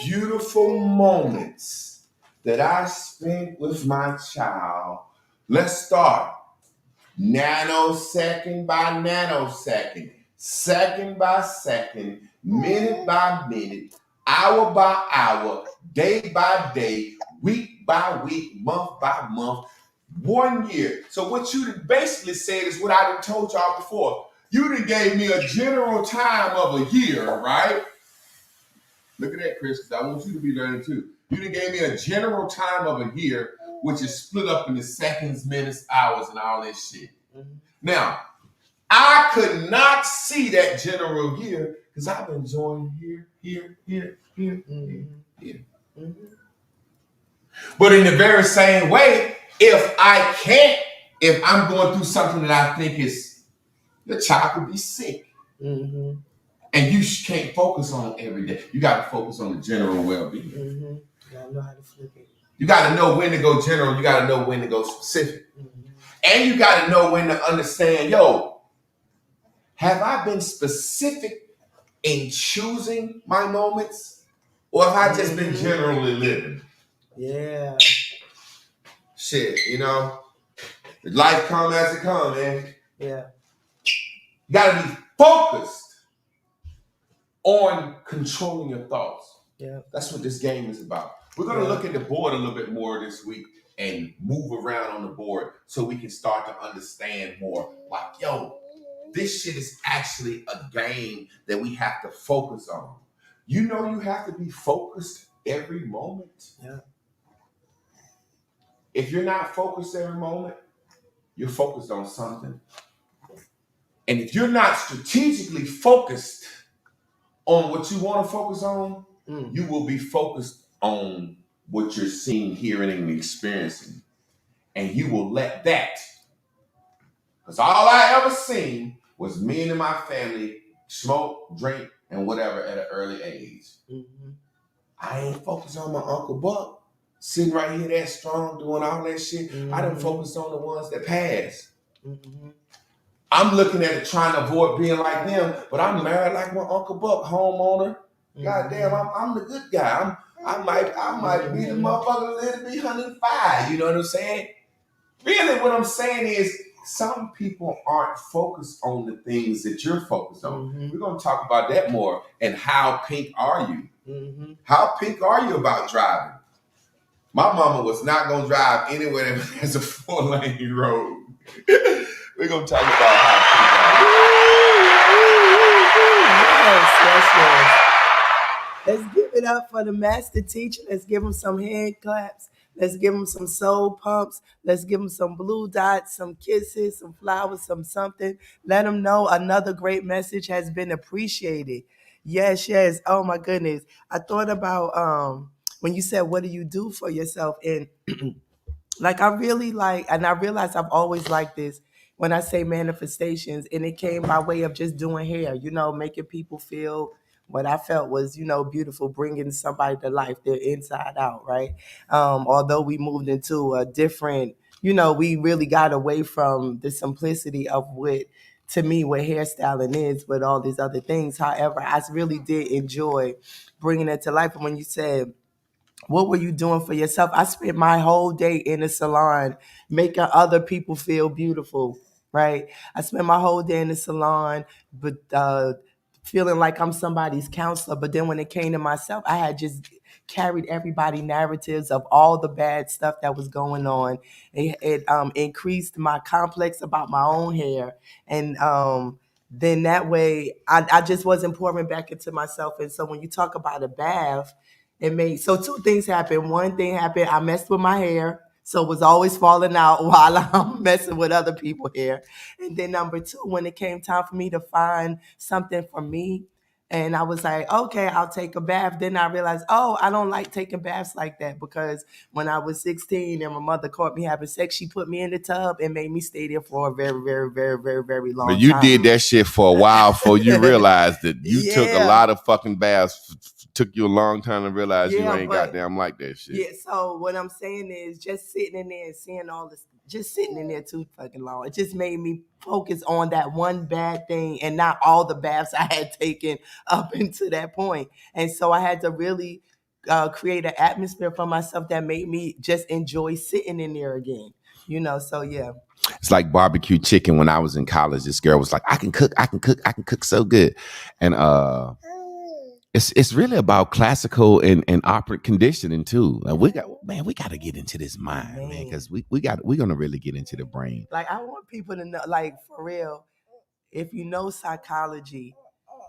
beautiful moments that I spent with my child, let's start nanosecond by nanosecond, second by second, minute by minute, hour by hour, day by day, week by week, month by month, 1 year. So what you basically said is what I done told y'all before. You done gave me a general time of a year, right? Look at that, Chris, because I want you to be learning too. You done gave me a general time of a year, which is split up into seconds, minutes, hours, and all that shit. Now, I could not see that general year because I've been joining here. But in the very same way, if I'm going through something that I think is, your child could be sick. And you can't focus on it every day. You got to focus on the general well-being. You gotta know how to flip it. You got to know when to go general. You got to know when to go specific. And you got to know when to understand, yo, have I been specific in choosing my moments? Or have I just been generally living? Yeah. Shit, you know, life come as it come, man. Yeah. You got to be focused on controlling your thoughts. Yeah. That's what this game is about. We're going to look at the board a little bit more this week and move around on the board so we can start to understand more. Like, yo, this shit is actually a game that we have to focus on. You know you have to be focused every moment. Yeah. If you're not focused every moment, you're focused on something. And if you're not strategically focused on what you want to focus on, you will be focused on what you're seeing, hearing, and experiencing. And you will let that, because all I ever seen was me and my family smoke, drink, and whatever at an early age. I ain't focused on my Uncle Buck sitting right here that strong doing all that shit. I done focused on the ones that passed. I'm looking at it trying to avoid being like them, but I'm married like my Uncle Buck, homeowner. Goddamn, I'm the good guy. I might be the motherfucker that live to be 105. You know what I'm saying? Really, what I'm saying is some people aren't focused on the things that you're focused on. We're going to talk about that more. And how pink are you? How pink are you about driving? My mama was not going to drive anywhere that has a 4-lane road. We're going to talk about how pink are you. Yes. Let's give it up for the master teacher. Let's give him some hand claps. Let's give him some soul pumps. Let's give him some blue dots, some kisses, some flowers, some something. Let him know another great message has been appreciated. Yes. Oh my goodness. I thought about when you said, what do you do for yourself? And like I really like, and I realize I've always liked this when I say manifestations, and it came by way of just doing hair, making people feel what I felt was, beautiful, bringing somebody to life, their inside out, right? Although we moved into a different, we really got away from the simplicity of to me, what hairstyling is, but all these other things. However, I really did enjoy bringing it to life. And when you said, what were you doing for yourself? I spent my whole day in the salon making other people feel beautiful, right? I spent my whole day in the salon, but feeling like I'm somebody's counselor. But then when it came to myself, I had just carried everybody narratives of all the bad stuff that was going on. It increased my complex about my own hair. And then that way I just wasn't pouring back into myself. And so when you talk about a bath, it made, so two things happened. One thing happened, I messed with my hair. So it was always falling out while I'm messing with other people's hair. And then number two, when it came time for me to find something for me, and I was like, okay, I'll take a bath. Then I realized, oh, I don't like taking baths like that, because when I was 16 and my mother caught me having sex, she put me in the tub and made me stay there for a very, very, very, very, very long But time. you did that shit for a while before you realized that you took a Yeah. lot of fucking baths. Took you a long time to realize you Yeah, ain't but- goddamn like that shit. Yeah, so what I'm saying is just sitting in there and seeing all this, just sitting in there too fucking long. It just made me focus on that one bad thing and not all the baths I had taken up into that point. And so I had to really create an atmosphere for myself that made me just enjoy sitting in there again. You know, so yeah. It's like barbecue chicken. When I was in college, this girl was like, I can cook so good. And it's really about classical and opera conditioning too. Like we got to get into this mind, man, because we're gonna really get into the brain. Like I want people to know, like for real, if you know psychology,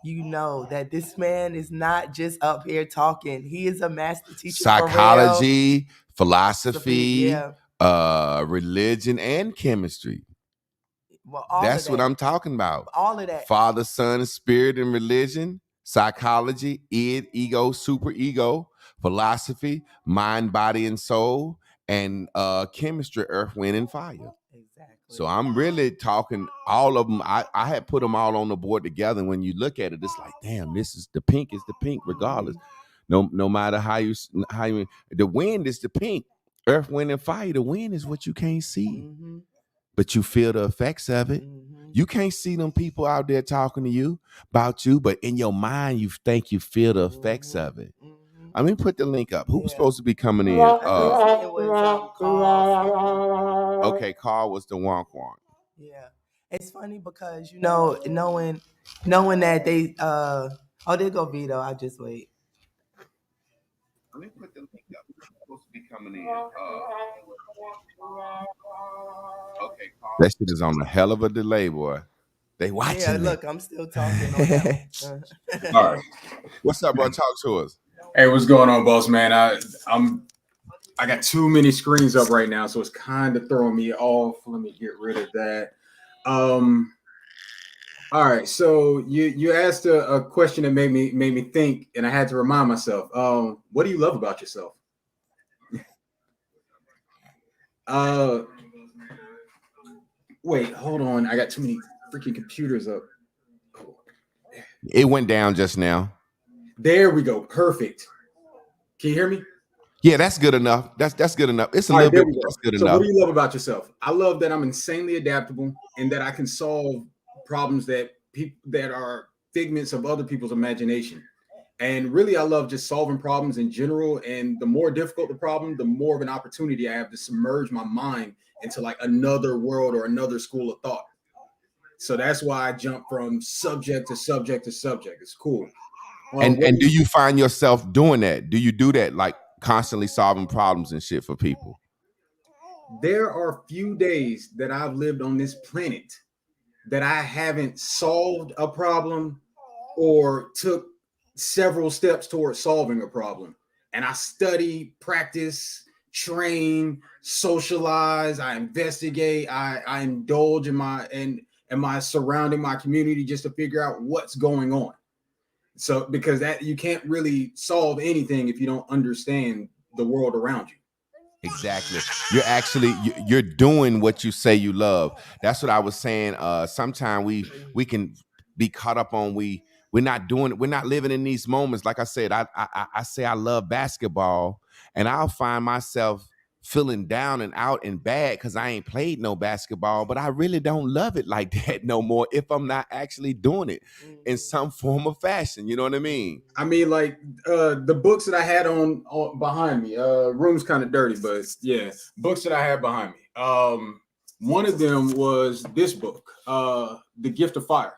you know that this man is not just up here talking. He is a master teacher. Psychology, philosophy, yeah. Religion, and chemistry. Well, that's what I'm talking about. All of that. Father, Son, and Spirit, and religion, psychology, id, ego, superego, philosophy, mind, body, and soul, and chemistry, earth, wind, and fire. Exactly. So I'm really talking all of them. I had put them all on the board together. And when you look at it, it's like, damn, this is the pink regardless. No matter how you the wind is the pink, earth, wind, and fire. The wind is what you can't see. Mm-hmm. But you feel the effects of it. Mm-hmm. You can't see them people out there talking to you about you, but in your mind, you think you feel the effects of it. Mm-hmm. I mean, put the link up. Who was supposed to be coming in? It was Carl. Okay, Carl was the wonk. Yeah, it's funny because knowing that they there go Vito. I just wait. Let me put the link up. Who's supposed to be coming in? Okay, Carl. That shit is on a hell of a delay, boy. They watching. Yeah, look, I'm still talking on that. All right. What's up, bro? Talk to us. Hey, what's going on, boss man? I got too many screens up right now, so it's kind of throwing me off. Let me get rid of that. All right. So you asked a question that made me think, and I had to remind myself. What do you love about yourself? Wait, hold on. I got too many freaking computers up. It went down just now. There we go. Perfect. Can you hear me? Yeah, that's good enough. That's good enough. It's a All little right, bit. That's good so enough. What do you love about yourself? I love that I'm insanely adaptable and that I can solve problems that people that are figments of other people's imagination. And really, I love just solving problems in general. And the more difficult the problem, the more of an opportunity I have to submerge my mind into like another world or another school of thought. So that's why I jump from subject to subject to subject. It's cool. And do you find yourself doing that? Do you do that, like constantly solving problems and shit for people? There are few days that I've lived on this planet that I haven't solved a problem or took several steps towards solving a problem. And I study, practice, train, socialize, I investigate, I indulge in my surrounding, my community, just to figure out what's going on. So because that you can't really solve anything if you don't understand the world around you. Exactly. You're doing what you say you love. That's what I was saying. Sometimes we can be caught up on we're not doing it. We're not living in these moments. Like I said, I say I love basketball, and I'll find myself feeling down and out and bad because I ain't played no basketball, but I really don't love it like that no more if I'm not actually doing it in some form of fashion. You know what I mean? I mean, like the books that I had on behind me, room's kind of dirty, but yeah, books that I had behind me. One of them was this book, The Gift of Fire.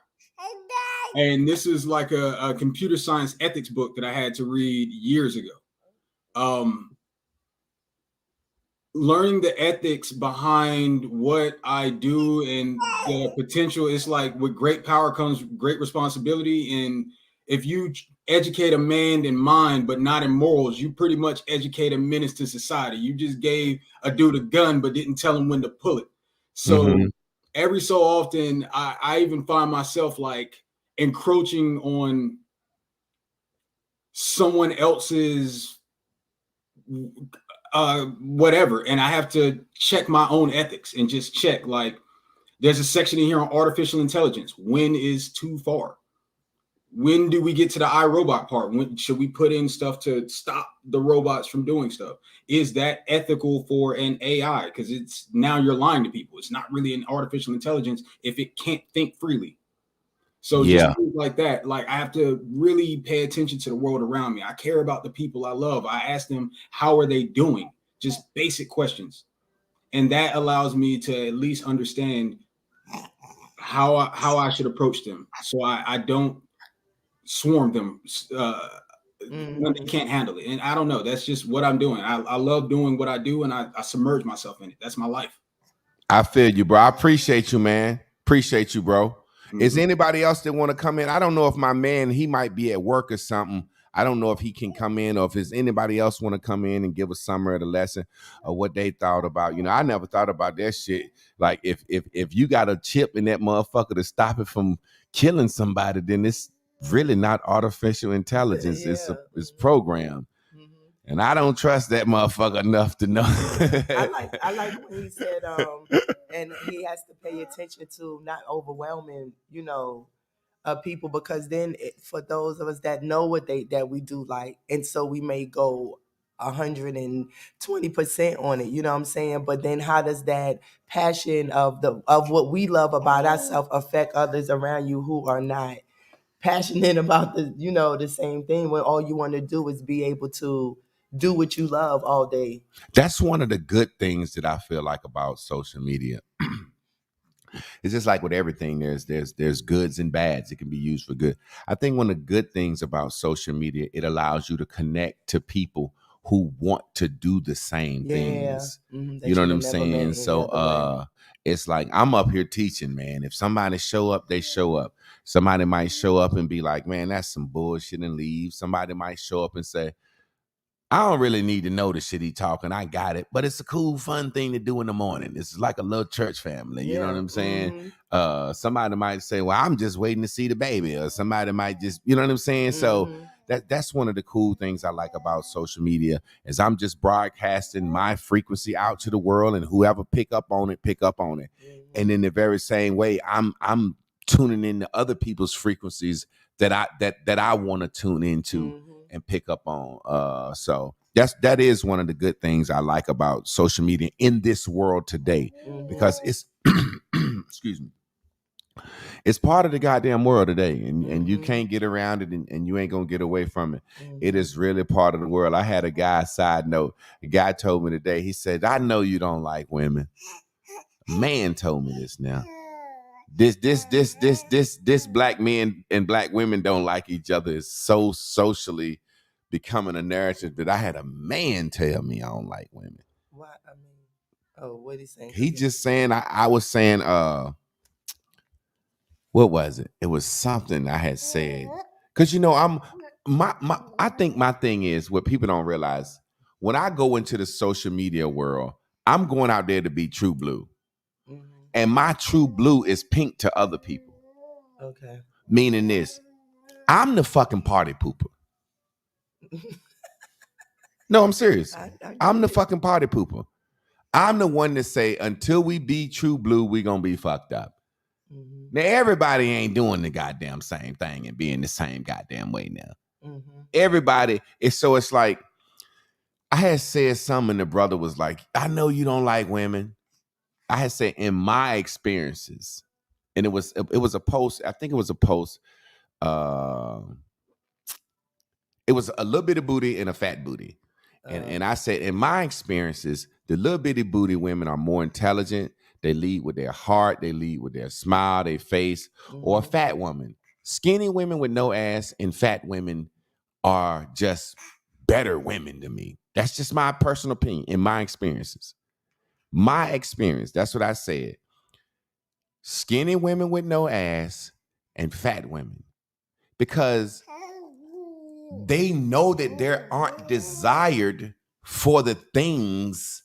And this is like a computer science ethics book that I had to read years ago. Learning the ethics behind what I do and the potential, it's like with great power comes great responsibility. And if you educate a man in mind but not in morals, you pretty much educate a menace to society. You just gave a dude a gun but didn't tell him when to pull it. So every so often I even find myself like encroaching on someone else's whatever, and I have to check my own ethics and just check, like, there's a section in here on artificial intelligence. When is too far? When do we get to the iRobot part? When should we put in stuff to stop the robots from doing stuff? Is that ethical for an AI? Because it's now you're lying to people. It's not really an artificial intelligence if it can't think freely. So just things like that, like I have to really pay attention to the world around me. I care about the people I love. I ask them, how are they doing? Just basic questions. And that allows me to at least understand how I should approach them. So I don't swarm them when they can't handle it. And I don't know, that's just what I'm doing. I love doing what I do, and I submerge myself in it. That's my life. I feel you, bro. I appreciate you, man. Appreciate you, bro. Is anybody else that want to come in? I don't know if my man, he might be at work or something. I don't know if he can come in, or if there's anybody else want to come in and give a summary of the lesson or what they thought about. You know, I never thought about that shit. Like if you got a chip in that motherfucker to stop it from killing somebody, then it's really not artificial intelligence. It's programmed. And I don't trust that motherfucker enough to know. I like when he said, and he has to pay attention to not overwhelming, people, because then for those of us that know what that we do like, and so we may go 120% on it, you know what I'm saying? But then how does that passion of what we love about ourselves affect others around you who are not passionate about the same thing, when all you want to do is be able to do what you love all day? That's one of the good things that I feel like about social media. It's just like with everything, there's goods and bads. It can be used for good. I think one of the good things about social media, it allows you to connect to people who want to do the same things. You know what I'm saying? So it's like I'm up here teaching, man. If somebody show up, they show up. Somebody might show up and be like, man, that's some bullshit, and leave. Somebody might show up and say, I don't really need to know the shit he talking. I got it. But it's a cool, fun thing to do in the morning. It's like a little church family. You know what I'm saying? Somebody might say, well, I'm just waiting to see the baby. Or somebody might just, you know what I'm saying? So that's one of the cool things I like about social media, is I'm just broadcasting my frequency out to the world, and whoever pick up on it. And in the very same way, I'm tuning into other people's frequencies that I want to tune into and pick up on. So that is one of the good things I like about social media in this world today, because it's excuse me, it's part of the goddamn world today, and you can't get around it, and you ain't gonna get away from it. It is really part of the world. I had a guy, side note, a guy told me today, he said, I know you don't like women. A man told me this now. This black men and black women don't like each other is so socially becoming a narrative that I had a man tell me I don't like women. What? I mean, what is he saying? He just saying, I was saying, what was it? It was something I had said. Cause I think my thing is, what people don't realize, when I go into the social media world, I'm going out there to be true blue. And my true blue is pink to other people. Okay. Meaning this, I'm the fucking party pooper. No, I'm serious. I'm the fucking party pooper. I'm the one that say, until we be true blue, we gonna be fucked up. Now, everybody ain't doing the goddamn same thing and being the same goddamn way now. Everybody, it's like, I had said something, and the brother was like, I know you don't like women. I had said, in my experiences, and it was a post. I think it was a post. It was a little bit of booty and a fat booty, and I said, in my experiences, the little bitty booty women are more intelligent. They lead with their heart. They lead with their smile, their face. Or a fat woman Skinny women with no ass and fat women are just better women to me. That's just my personal opinion in my experiences. My experience, that's what I said. Skinny women with no ass and fat women. Because they know that they aren't desired for the things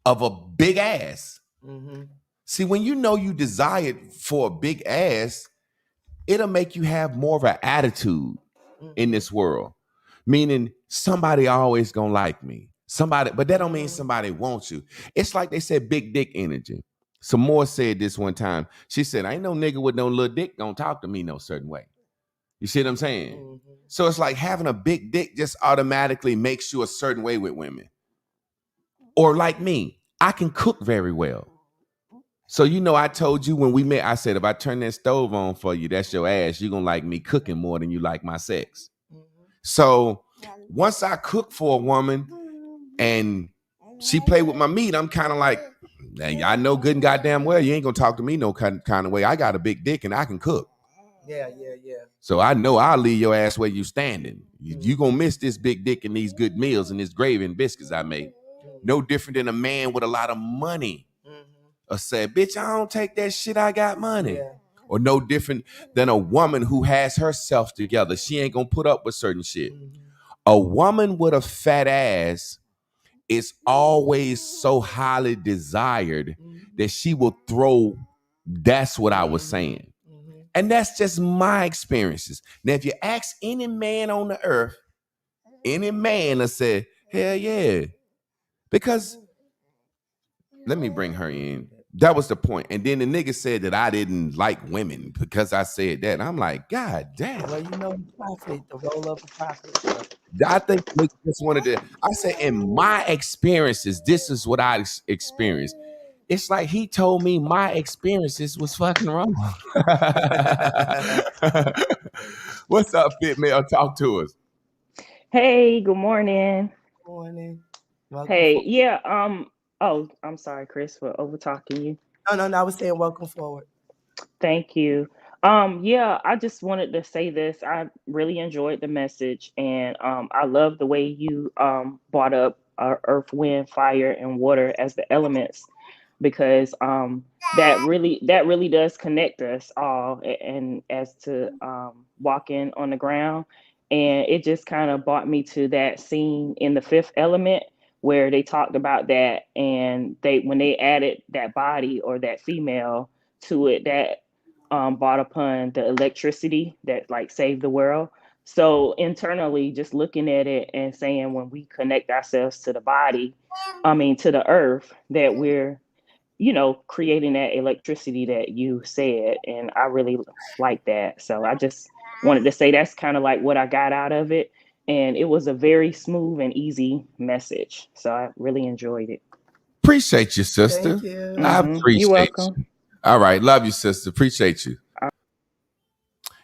of a big ass. Mm-hmm. See, when you know you desired for a big ass, it'll make you have more of an attitude in this world. Meaning somebody always gonna like me. Somebody, but that don't mean somebody wants you. It's like they said big dick energy. Some more said this one time. She said, ain't no nigga with no little dick gonna talk to me no certain way. You see what I'm saying? Mm-hmm. So it's like having a big dick just automatically makes you a certain way with women. Or like me, I can cook very well. So, I told you when we met, I said, if I turn that stove on for you, that's your ass. You're going to like me cooking more than you like my sex. Mm-hmm. So once I cook for a woman and she play with my meat, I'm kind of like, I know good and goddamn well you ain't going to talk to me no kind of way. I got a big dick and I can cook. Yeah. So I know I'll leave your ass where you standing. You going to miss this big dick and these good meals and this gravy and biscuits I made. No different than a man with a lot of money. Or say, bitch, I don't take that shit, I got money. Yeah. Or no different than a woman who has herself together. She ain't gonna put up with certain shit. Mm-hmm. A woman with a fat ass is always so highly desired that she will throw, that's what I was saying. Mm-hmm. And that's just my experiences. Now, if you ask any man on the earth, any man will say, hell yeah. Because, let me bring her in. That was the point. And then the nigga said that I didn't like women because I said that. I'm like, God damn. Well, the prophet, the role of a prophet. I think niggas just wanted to. I said, in my experiences, this is what I experienced. It's like he told me my experiences was fucking wrong. What's up, Fit Male? Talk to us. Hey, good morning. Good morning. Welcome yeah. Oh, I'm sorry, Chris, for over talking you. No. I was saying welcome forward. Thank you. Yeah, I just wanted to say this. I really enjoyed the message, and I love the way you brought up earth, wind, fire, and water as the elements, because that really does connect us all, and as to walking on the ground. And it just kind of brought me to that scene in The Fifth Element where they talked about that, and when they added that body or that female to it, that brought upon the electricity that like saved the world. So internally, just looking at it and saying, when we connect ourselves to the body, to the earth, that we're creating that electricity that you said. And I really like that. So I just wanted to say that's kind of like what I got out of it. And it was a very smooth and easy message. So I really enjoyed it. Appreciate you, sister. Thank you. I appreciate You're welcome. you. All right. Love you, sister. Appreciate you.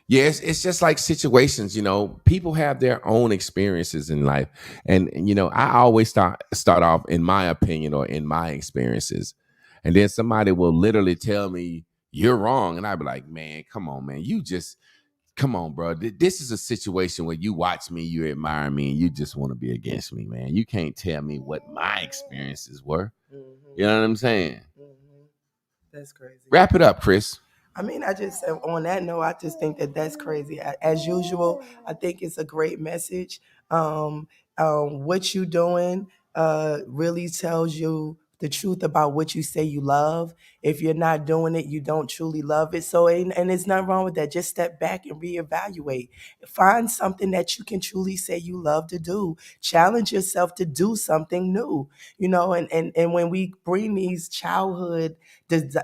Yes, it's just like situations, people have their own experiences in life. And, I always start off in my opinion or in my experiences. And then somebody will literally tell me you're wrong. And I'd be like, man, come on, man. Come on, bro. This is a situation where you watch me, you admire me, and you just want to be against me, man. You can't tell me what my experiences were. Mm-hmm. You know what I'm saying? Mm-hmm. That's crazy. Wrap it up, Chris. I mean, on that note, I just think that's crazy. As usual, I think it's a great message. What you're doing really tells you the truth about what you say you love. If you're not doing it, you don't truly love it. So, and there's nothing wrong with that. Just step back and reevaluate. Find something that you can truly say you love to do. Challenge yourself to do something new. And when we bring these childhood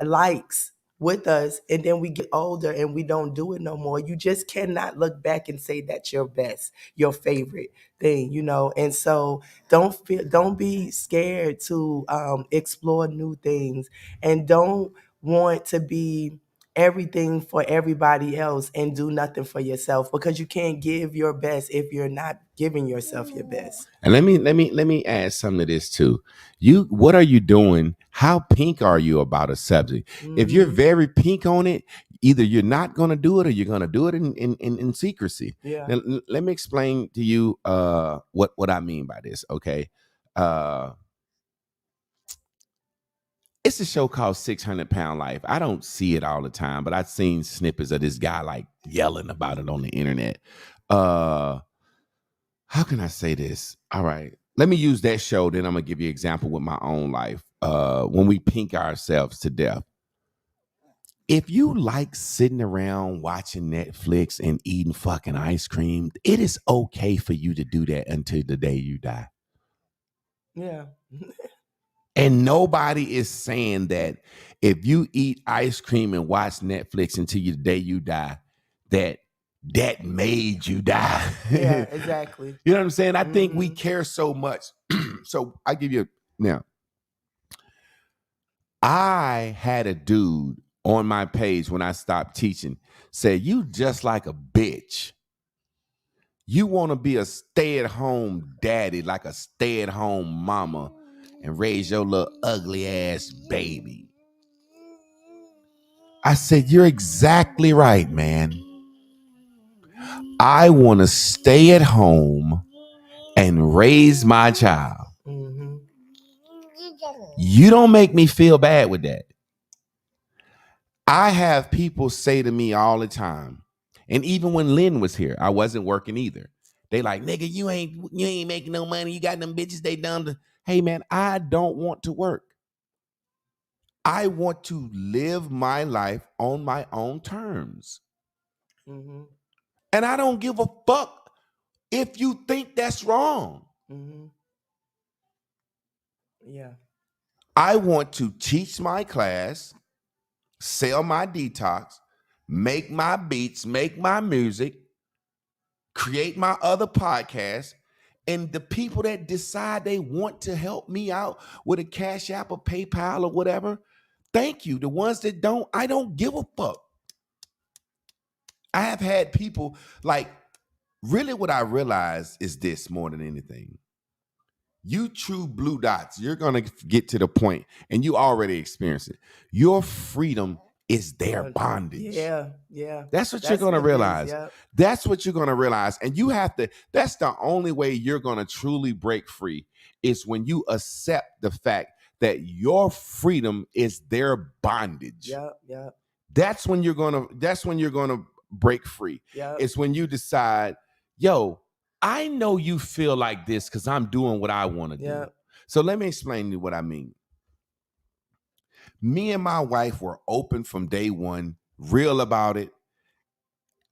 likes with us, and then we get older and we don't do it no more, you just cannot look back and say that's your best, your favorite thing, and so don't be scared to explore new things, and don't want to be everything for everybody else and do nothing for yourself, because you can't give your best if you're not giving yourself your best. And let me add something to this too. What are you doing? How pink are you about a subject? Mm-hmm. If you're very pink on it, Either you're not going to do it or you're going to do it in secrecy. Yeah. Now, let me explain to you what I mean by this, okay? It's a show called 600-Pound Life. I don't see it all the time, but I've seen snippets of this guy like yelling about it on the internet. How can I say this? All right. Let me use that show, then I'm going to give you an example with my own life. When we pink ourselves to death. If you like sitting around watching Netflix and eating fucking ice cream, it is okay for you to do that until the day you die. Yeah. And nobody is saying that if you eat ice cream and watch Netflix until the day you die, that made you die. Yeah, exactly. You know what I'm saying? I think we care so much. So I give you now. I had a dude on my page when I stopped teaching say, you just like a bitch. You want to be a stay-at-home daddy, like a stay-at-home mama, and raise your little ugly ass baby. I said, you're exactly right, man. I want to stay at home and raise my child. Mm-hmm. You don't make me feel bad with that. I have people say to me all the time, and even when Lynn was here, I wasn't working either. They like, nigga, you ain't making no money. You got them bitches, they done. Hey, man, I don't want to work. I want to live my life on my own terms. Mm-hmm. And I don't give a fuck if you think that's wrong. Mm-hmm. Yeah. I want to teach my class, sell my detox, make my beats, make my music, create my other podcasts, and the people that decide they want to help me out with a Cash App or PayPal or whatever, thank you. The ones that don't, I don't give a fuck. I have had people like, really what I realize is this more than anything. You true blue dots, you're going to get to the point, and you already experience it. Your freedom is their bondage. Yeah, yeah. That's what you're going to realize. Yep. That's what you're going to realize. And you have to, that's the only way you're going to truly break free is when you accept the fact that your freedom is their bondage. Yeah, yeah. That's when you're going to break free. Yep. It's when you decide, yo, I know you feel like this because I'm doing what I want to do. So let me explain to you what I mean. Me and my wife were open from day one, real about it.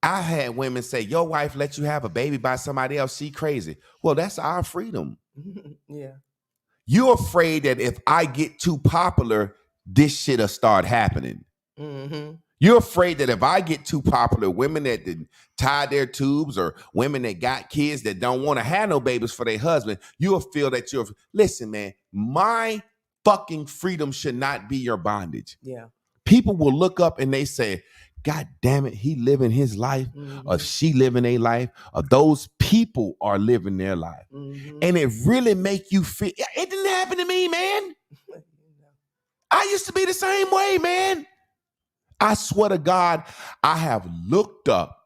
I had women say, your wife let you have a baby by somebody else. She crazy. Well, that's our freedom. Yeah. You're afraid that if I get too popular, this shit'll start happening. Mm-hmm. You're afraid that if I get too popular, women that did tie their tubes or women that got kids that don't want to have no babies for their husband, you'll feel that listen, man, my fucking freedom should not be your bondage. Yeah. People will look up and they say, God damn it, he living his life, or she living their life, or those people are living their life. Mm-hmm. And it really make you feel, it didn't happen to me, man. I used to be the same way, man. I swear to God, I have looked up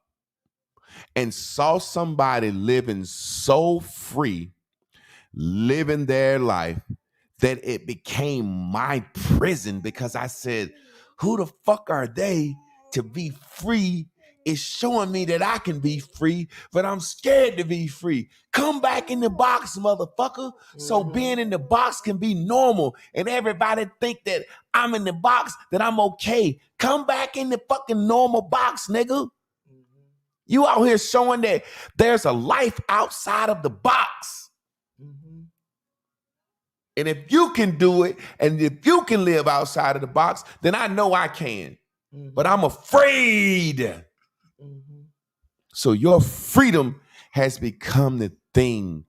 and saw somebody living so free, living their life, that it became my prison because I said, who the fuck are they to be free? It's showing me that I can be free, but I'm scared to be free. Come back in the box, motherfucker. So being in the box can be normal and everybody think that I'm in the box, that I'm okay. Come back in the fucking normal box, nigga. You out here showing that there's a life outside of the box. And if you can do it, and if you can live outside of the box, then I know I can. But I'm afraid. So your freedom has become the thing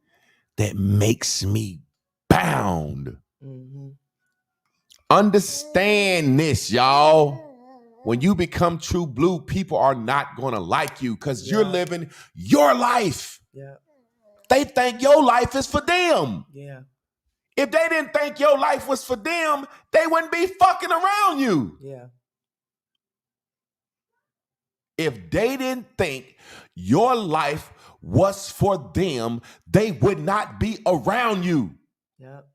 that makes me bound. Understand this, y'all. When you become true blue, people are not going to like you because you're living your life. Yeah. They think your life is for them. Yeah. If they didn't think your life was for them, they wouldn't be fucking around you. Yeah. If they didn't think your life was for them, they would not be around you. Yep.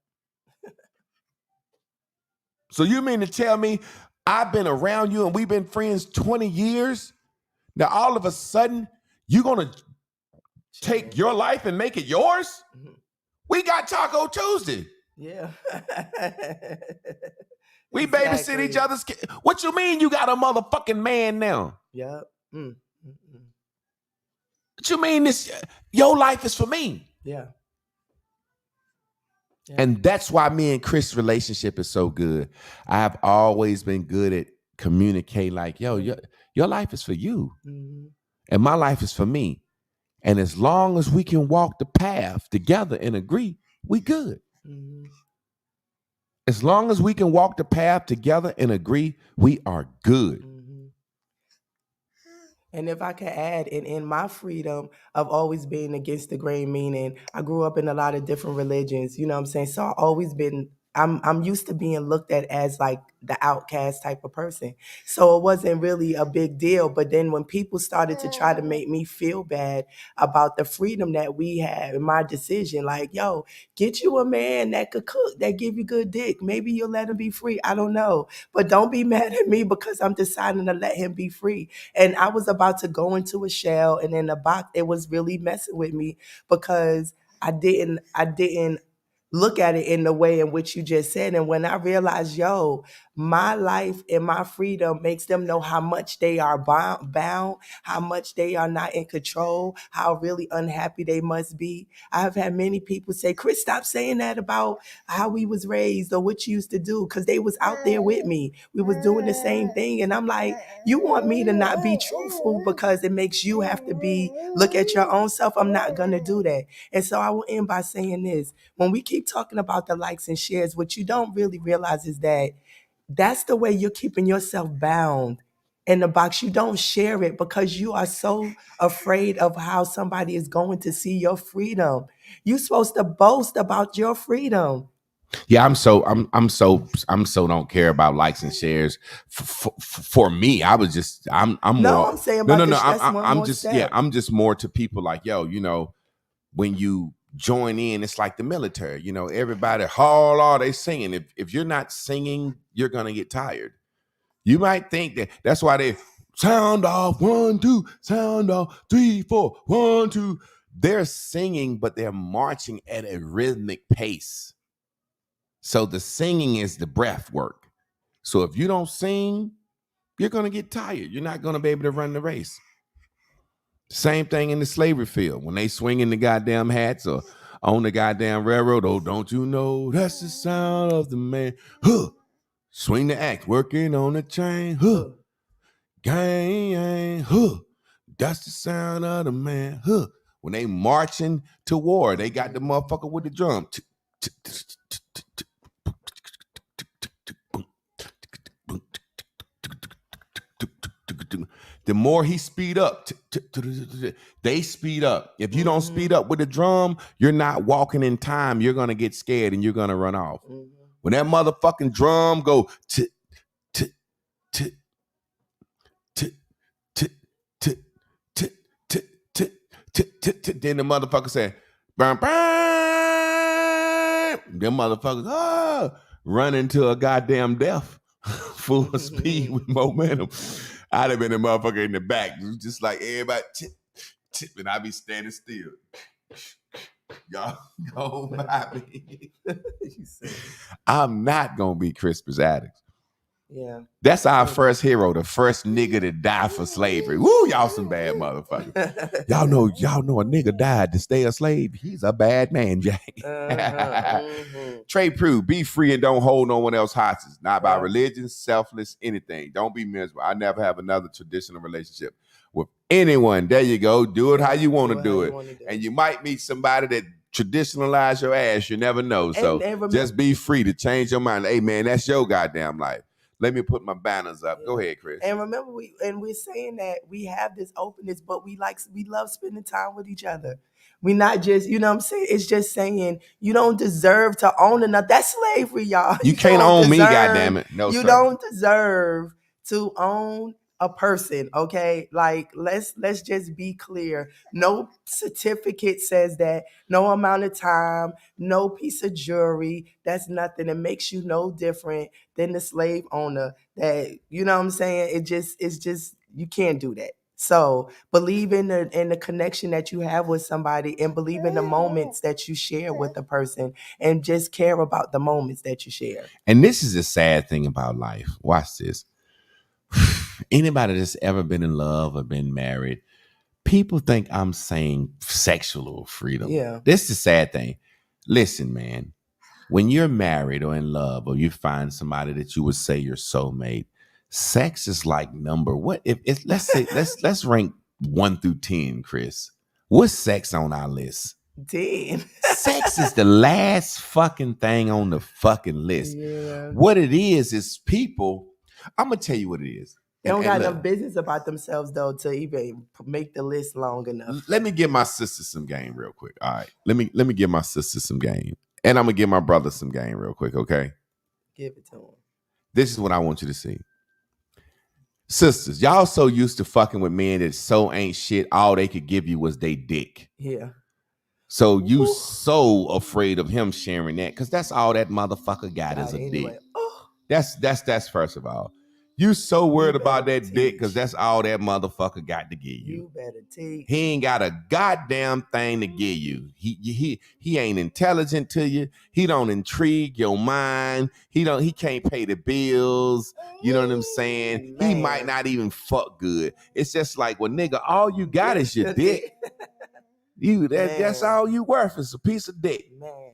So you mean to tell me I've been around you and we've been friends 20 years? Now all of a sudden you're going to take your life and make it yours? Mm-hmm. We got Taco Tuesday. Yeah. We babysit each other's kids. What you mean you got a motherfucking man now? Yep. What you mean your life is for me? Yeah. And that's why me and Chris' relationship is so good. I've always been good at communicating like, yo, your life is for you. Mm-hmm. And my life is for me. And as long as we can walk the path together and agree, we good. Mm-hmm. As long as we can walk the path together and agree, we are good. Mm-hmm. And if I could add, in my freedom of always being against the grain, meaning I grew up in a lot of different religions, you know what I'm saying? So I've always been, I'm used to being looked at as like the outcast type of person. So it wasn't really a big deal. But then when people started to try to make me feel bad about the freedom that we have in my decision, like, yo, get you a man that could cook, that give you good dick. Maybe you'll let him be free. I don't know. But don't be mad at me because I'm deciding to let him be free. And I was about to go into a shell, and in the box, it was really messing with me because I didn't look at it in the way in which you just said. And when I realized, yo, my life and my freedom makes them know how much they are bound, how much they are not in control, how really unhappy they must be. I have had many people say, Chris, stop saying that about how we was raised or what you used to do, because they was out there with me. We was doing the same thing. And I'm like, you want me to not be truthful because it makes you have to look at your own self. I'm not going to do that. And so I will end by saying this. When we keep talking about the likes and shares, what you don't really realize is that that's the way you're keeping yourself bound in the box. You don't share it because you are so afraid of how somebody is going to see your freedom. You're supposed to boast about your freedom. Yeah, I'm so don't care about likes and shares. For me, I'm more. I'm saying about I'm just more to people like, yo, you know, when you join in, it's like the military. You know, everybody they singing. If you're not singing, you're gonna get tired. You might think that's why they sound off 1, 2, sound off 3, 4, 1, 2. They're singing, but they're marching at a rhythmic pace. So the singing is the breath work. So if you don't sing, you're gonna get tired. You're not gonna be able to run the race. Same thing in the slavery field. When they swinging the goddamn hats or on the goddamn railroad, oh, don't you know that's the sound of the man? Huh. Swing the axe, working on the chain. Huh. Gang, huh. That's the sound of the man. Huh. When they marching to war, they got the motherfucker with the drum. The more he speed up, they speed up. If you don't speed up with the drum, you're not walking in time. You're going to get scared and you're going to run off. When that motherfucking drum go, then the motherfucker say, bam, bam. Them motherfuckers, run into a goddamn death, full speed with momentum. I'd have been the motherfucker in the back, just like everybody, and I'd be standing still. Y'all go by me. I'm not gonna be Crispus Attucks. Yeah. That's our first hero, the first nigga to die for slavery. Woo, y'all some bad motherfuckers. Y'all know a nigga died to stay a slave. He's a bad man, Jack. Trey Prue, be free and don't hold no one else hostage. Not by religion, selfless, anything. Don't be miserable. I never have another traditional relationship with anyone. There you go. Do it how you want to do it. And you might meet somebody that traditionalize your ass. You never know. So just be free to change your mind. Hey, man, that's your goddamn life. Let me put my banners up. Go ahead, Chris. And remember, we're saying that we have this openness, but we love spending time with each other. We're not just, you know what I'm saying? It's just saying you don't deserve to own another. That's slavery, y'all. You can't own me, goddammit. No, you don't deserve to own a person, okay? Like let's just be clear. No certificate says that, no amount of time, no piece of jewelry. That's nothing. It makes you no different than the slave owner. That, you know what I'm saying? It's just you can't do that. So believe in the connection that you have with somebody, and believe in the moments that you share with a person, and just care about the moments that you share. And this is the sad thing about life. Watch this. Anybody that's ever been in love or been married, people think I'm saying sexual freedom. Yeah. This is the sad thing. Listen, man, when you're married or in love, or you find somebody that you would say your soulmate, sex is like number what? If let's say let's rank 1 through 10, Chris. What's sex on our list? 10. Sex is the last fucking thing on the fucking list. Yeah. What it is people. I'm gonna tell you what it is. They don't got enough business about themselves though to even make the list long enough. Let me give my sister some game real quick. All right. Let me give my sister some game. And I'm gonna give my brother some game real quick, okay? Give it to him. This is what I want you to see. Sisters, y'all so used to fucking with men that so ain't shit, all they could give you was they dick. Yeah. So you so afraid of him sharing that, because that's all that motherfucker got is a anyway. dick. Oh. That's first of all. You so worried about that dick because that's all that motherfucker got to give you. You better teach. He ain't got a goddamn thing to give you. He ain't intelligent to you. He don't intrigue your mind. He can't pay the bills. You know what I'm saying? Man. He might not even fuck good. It's just like, well, nigga, all you got is your dick. That's all you worth is a piece of dick. Man.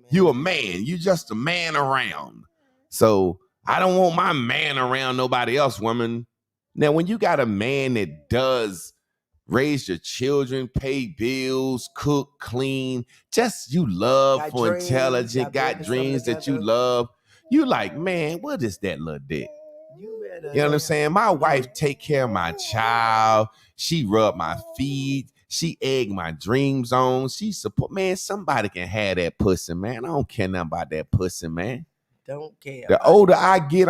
You a man. You just a man around. So I don't want my man around nobody else, woman. Now, when you got a man that does raise your children, pay bills, cook, clean, just you love Got for dreams, intelligent, got dreams that you love, you like, man, what is that little dick? You better. You know what I'm saying? My wife take care of my child. She rub my feet. She egg my dreams on. She support. Man, somebody can have that pussy, man. I don't care nothing about that pussy, man. Don't care. The older I get,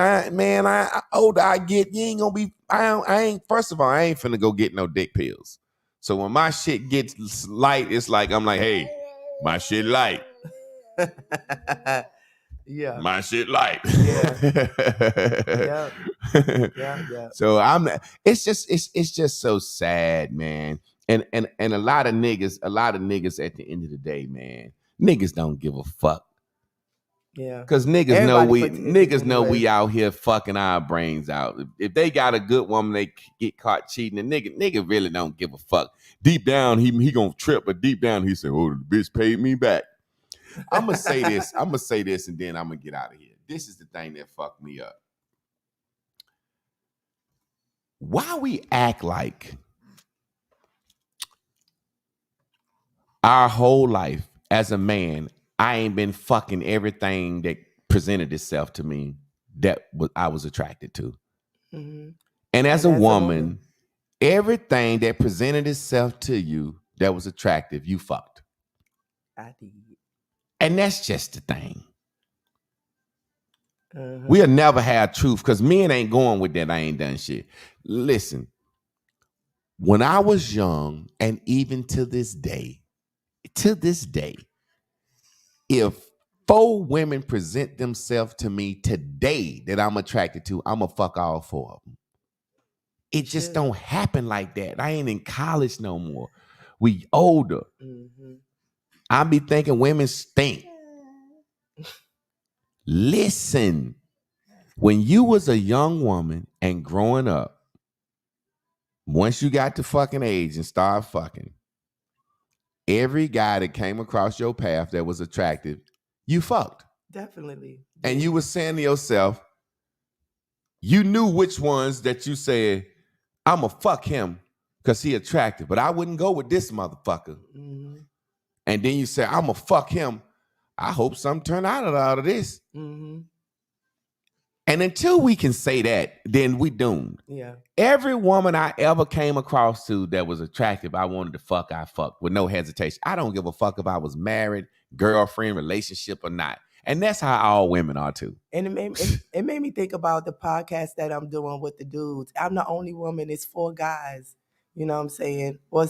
older I get, you ain't gonna be. I ain't. First of all, I ain't finna go get no dick pills. So when my shit gets light, it's like I'm like, hey, my shit light. Yeah. My shit light. Yeah. Yeah. So it's just so sad, man. And a lot of niggas at the end of the day, man, niggas don't give a fuck. Yeah. Cause niggas know we out here fucking our brains out. If they got a good woman, they get caught cheating. And nigga really don't give a fuck. Deep down, he gonna trip, but deep down he said, "Oh, the bitch paid me back." I'm gonna say this, and then I'm gonna get out of here. This is the thing that fucked me up. Why we act like our whole life as a man, I ain't been fucking everything that presented itself to me that I was attracted to. Mm-hmm. And as a woman, everything that presented itself to you that was attractive, you fucked. I did. And that's just the thing. We'll never have truth because men ain't going with that. I ain't done shit. Listen, when I was young, and even to this day, if 4 women present themselves to me today that I'm attracted to, I'm going to fuck all 4 of them. It just don't happen like that. I ain't in college no more. We older. Mm-hmm. I be thinking women stink. Listen, when you was a young woman and growing up, once you got to fucking age and start fucking, every guy that came across your path that was attractive, you fucked. Definitely. And you were saying to yourself, you knew which ones that you said, I'm going to fuck him because he attractive, but I wouldn't go with this motherfucker. Mm-hmm. And then you say, I'm going to fuck him. I hope something turn out of this. Mm-hmm. And until we can say that, then we doomed. Yeah. Every woman I ever came across to that was attractive, I wanted to fuck, I fucked with no hesitation. I don't give a fuck if I was married, girlfriend, relationship or not. And that's how all women are too. And it made me think about the podcast that I'm doing with the dudes. I'm the only woman. It's 4 guys. You know what I'm saying? Well,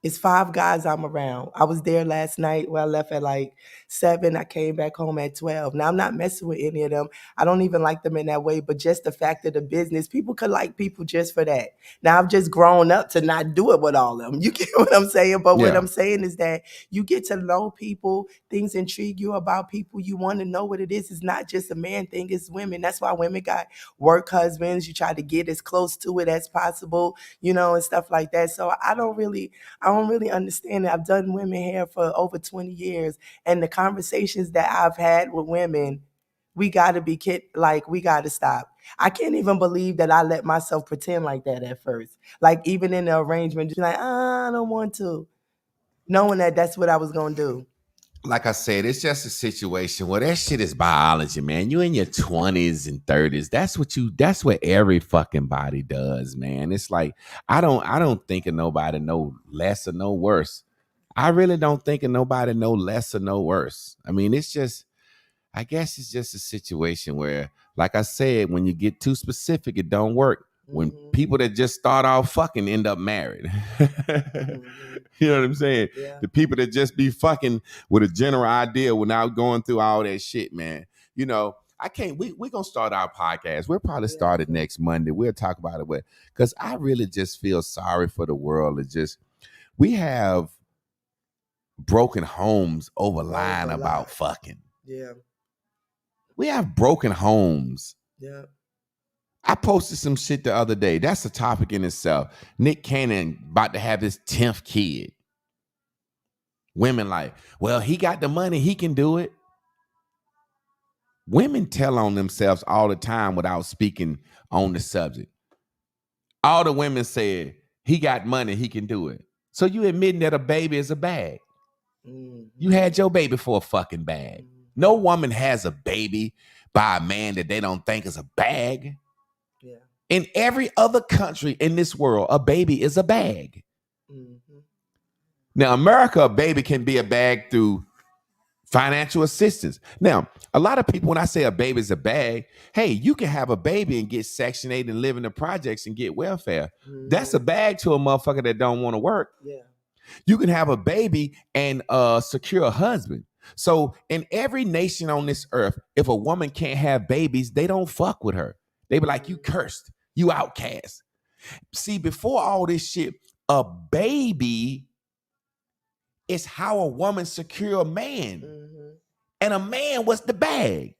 it's 5 guys I'm around. I was there last night. Well, I left at like 7. I came back home at 12. Now I'm not messing with any of them. I don't even like them in that way. But just the fact of the business, people could like people just for that. Now I've just grown up to not do it with all of them. You get what I'm saying? But what Yeah. I'm saying is that you get to know people. Things intrigue you about people. You want to know what it is. It's not just a man thing. It's women. That's why women got work husbands. You try to get as close to it as possible, you know, and stuff like that. So I don't really understand it. I've done women hair for over 20 years, and the conversations that I've had with women, we got to be we got to stop. I can't even believe that I let myself pretend like that at first. Like even in the arrangement, just like, I don't want to, knowing that that's what I was going to do. Like I said, it's just a situation where that shit is biology, man. You in your 20s and 30s. That's what every fucking body does, man. It's like I don't think of nobody no less or no worse. I really don't think of nobody no less or no worse. I mean, I guess it's just a situation where, like I said, when you get too specific, it don't work. When people that just start off fucking end up married. You know what I'm saying? Yeah. The people that just be fucking with a general idea without going through all that shit, man. You know, we're gonna start our podcast. We'll probably start it next Monday. We'll talk about it because I really just feel sorry for the world. We have broken homes over lying about fucking. Yeah. We have broken homes. Yeah. I posted some shit the other day. That's a topic in itself. Nick Cannon about to have his 10th kid. Women like, well, he got the money. He can do it. Women tell on themselves all the time without speaking on the subject. All the women said, he got money. He can do it. So you admitting that a baby is a bag. You had your baby for a fucking bag. No woman has a baby by a man that they don't think is a bag. Yeah. In every other country in this world, a baby is a bag. Now, America, a baby can be a bag through financial assistance. Now, a lot of people, when I say a baby is a bag, hey, you can have a baby and get Section 8 and live in the projects and get welfare. That's a bag to a motherfucker that don't want to work. Yeah. You can have a baby and secure a husband. So in every nation on this earth, if a woman can't have babies, they don't fuck with her. They be like, you cursed, you outcast. See, before all this shit, a baby is how a woman secure a man. And a man was the bag.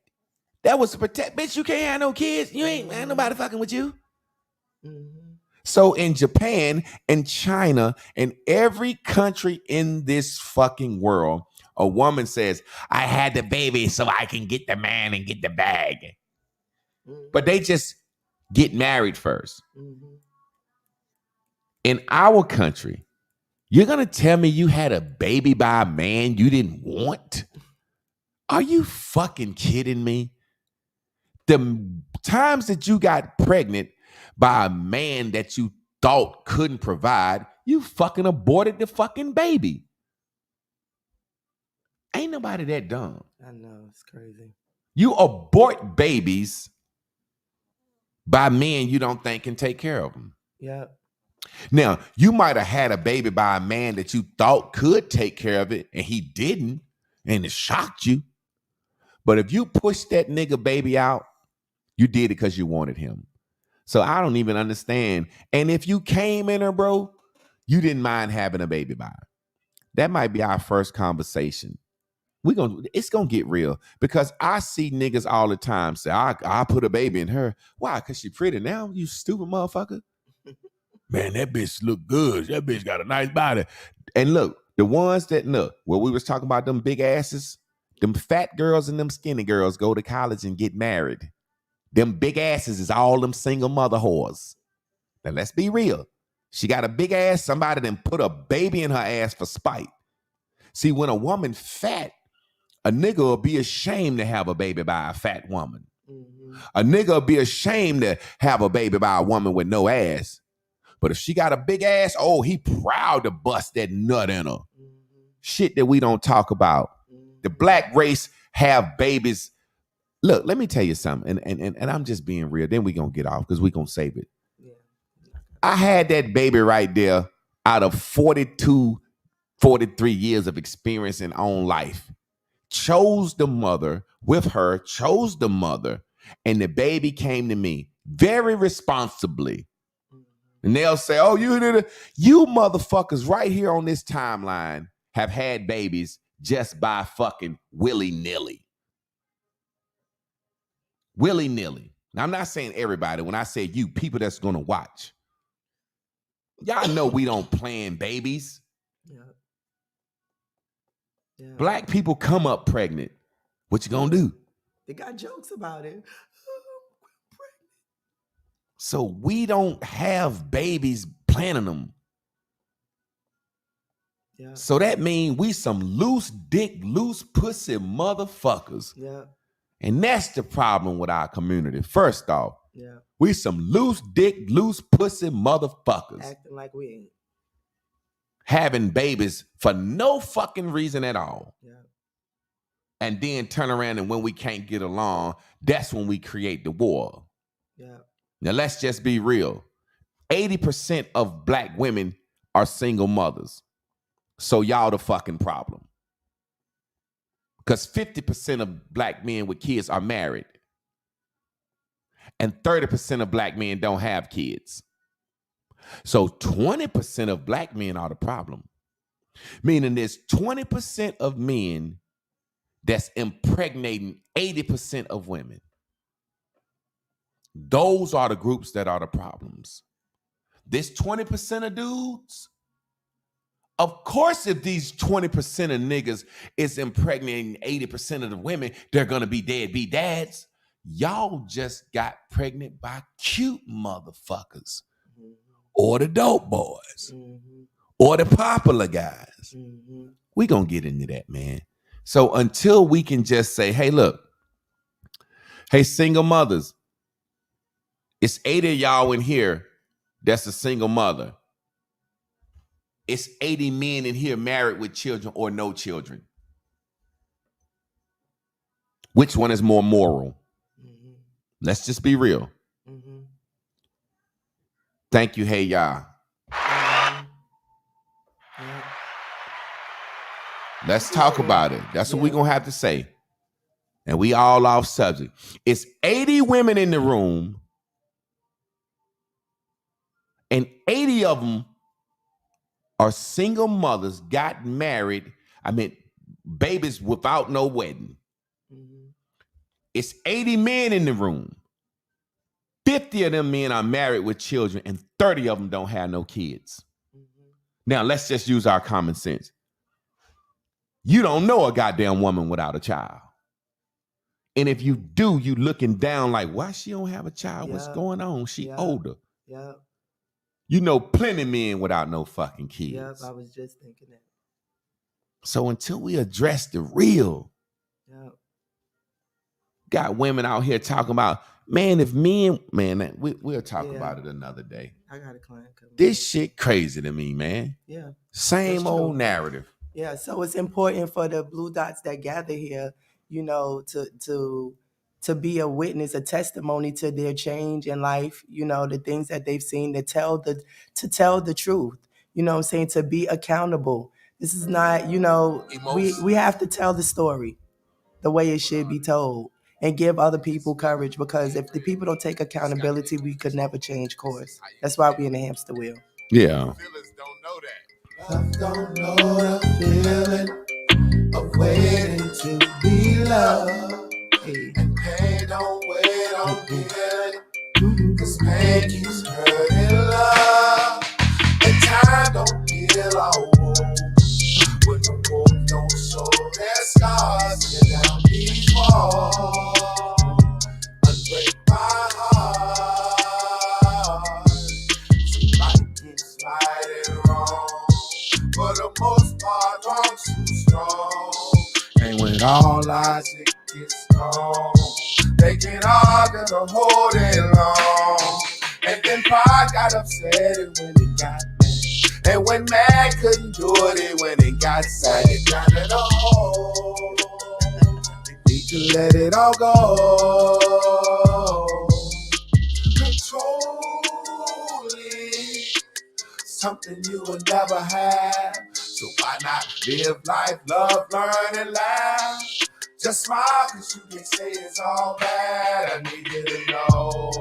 That was to protect. Bitch, you can't have no kids. You ain't nobody fucking with you. So in Japan and China and every country in this fucking world, a woman says, I had the baby so I can get the man and get the bag. But they just get married first. In our country, you're going to tell me you had a baby by a man you didn't want? Are you fucking kidding me? The times that you got pregnant by a man that you thought couldn't provide, you fucking aborted the fucking baby. Ain't nobody that dumb. I know, it's crazy. You abort babies by men you don't think can take care of them. Yeah. Now, you might have had a baby by a man that you thought could take care of it, and he didn't, and it shocked you. But if you pushed that nigga baby out, you did it because you wanted him. So I don't even understand. And if you came in her, bro, you didn't mind having a baby by her. That might be our first conversation. It's gonna get real because I see niggas all the time say, I put a baby in her. Why? Because she pretty now, you stupid motherfucker. Man, that bitch look good. That bitch got a nice body. And look, the ones that look, where we was talking about them big asses, them fat girls and them skinny girls go to college and get married. Them big asses is all them single mother whores. Now let's be real. She got a big ass, somebody then put a baby in her ass for spite. See, when a woman fat, a nigga will be ashamed to have a baby by a fat woman. A nigga will be ashamed to have a baby by a woman with no ass. But if she got a big ass, oh, he proud to bust that nut in her. Shit that we don't talk about. The black race have babies. Look, let me tell you something, and I'm just being real. Then we're going to get off because we're going to save it. Yeah. I had that baby right there out of 42, 43 years of experience in own life. Chose the mother with her, chose the mother, and the baby came to me very responsibly. And they'll say, oh, you motherfuckers right here on this timeline have had babies just by fucking willy-nilly. Willy-nilly. Now, I'm not saying everybody. When I say you, people that's going to watch. Y'all know we don't plan babies. Yeah. Yeah. Black people come up pregnant. What you gonna do? They got jokes about it. So we don't have babies planning them. Yeah. So that means we some loose dick, loose pussy motherfuckers. Yeah. And that's the problem with our community. First off, yeah, we some loose dick, loose pussy motherfuckers. Acting like we ain't. Having babies for no fucking reason at all. Yeah. And then turn around and when we can't get along, that's when we create the war. Yeah. Now let's just be real. 80% of black women are single mothers. So y'all the fucking problem. Because 50% of black men with kids are married. And 30% of black men don't have kids. So 20% of black men are the problem. Meaning there's 20% of men that's impregnating 80% of women. Those are the groups that are the problems. This 20% of dudes, of course, if these 20% of niggas is impregnating 80% of the women, they're going to be deadbeat dads. Y'all just got pregnant by cute motherfuckers. Mm-hmm. Or the dope boys. Mm-hmm. Or the popular guys. Mm-hmm. We going to get into that, man. So until we can just say, hey, look, hey, single mothers, it's 80 of y'all in here that's a single mother. It's 80 men in here married with children or no children. Which one is more moral? Mm-hmm. Let's just be real. Mm-hmm. Thank you, hey, y'all. Mm-hmm. Yeah. Let's talk about it. That's what we're going to have to say. And we all off subject. It's 80 women in the room. And 80 of them are single mothers, got married. I mean, babies without no wedding. Mm-hmm. It's 80 men in the room. 50 of them men are married with children, and 30 of them don't have no kids. Mm-hmm. Now, let's just use our common sense. You don't know a goddamn woman without a child. And if you do, you looking down like, why she don't have a child? What's going on? She older. Yeah. You know plenty of men without no fucking kids. Yep, I was just thinking that. So until we address the real, got women out here talking about, man, if men, man, we'll talk about it another day. I got a client coming. This shit crazy to me, man. Yeah. Same old narrative. Yeah, so it's important for the blue dots that gather here, you know, to be a witness, a testimony to their change in life, you know, the things that they've seen, to tell the truth, you know what I'm saying, to be accountable. This is not, you know, we have to tell the story the way it should be told and give other people courage, because if the people don't take accountability, we could never change course. That's why we in the hamster wheel. Yeah. Love don't know the feeling of waiting to be loved. Hey. And pain don't wait on healing, cause pain keeps hurting love. And time don't heal our wounds, when the wounds don't show their scars. Tear down these walls, unbreak my heart. Somebody keeps right and wrong, for the most part, wrong's too strong. And when all logic gets gone, they can argue the whole day long. And then pride got upset and when it got mad. And when mad couldn't do it, when it got sad, it got in a hole. you let it all go. Controlling something you will never have. So why not live life, love, learn, and laugh? Just smile, cause you can say it's all bad. I need you to know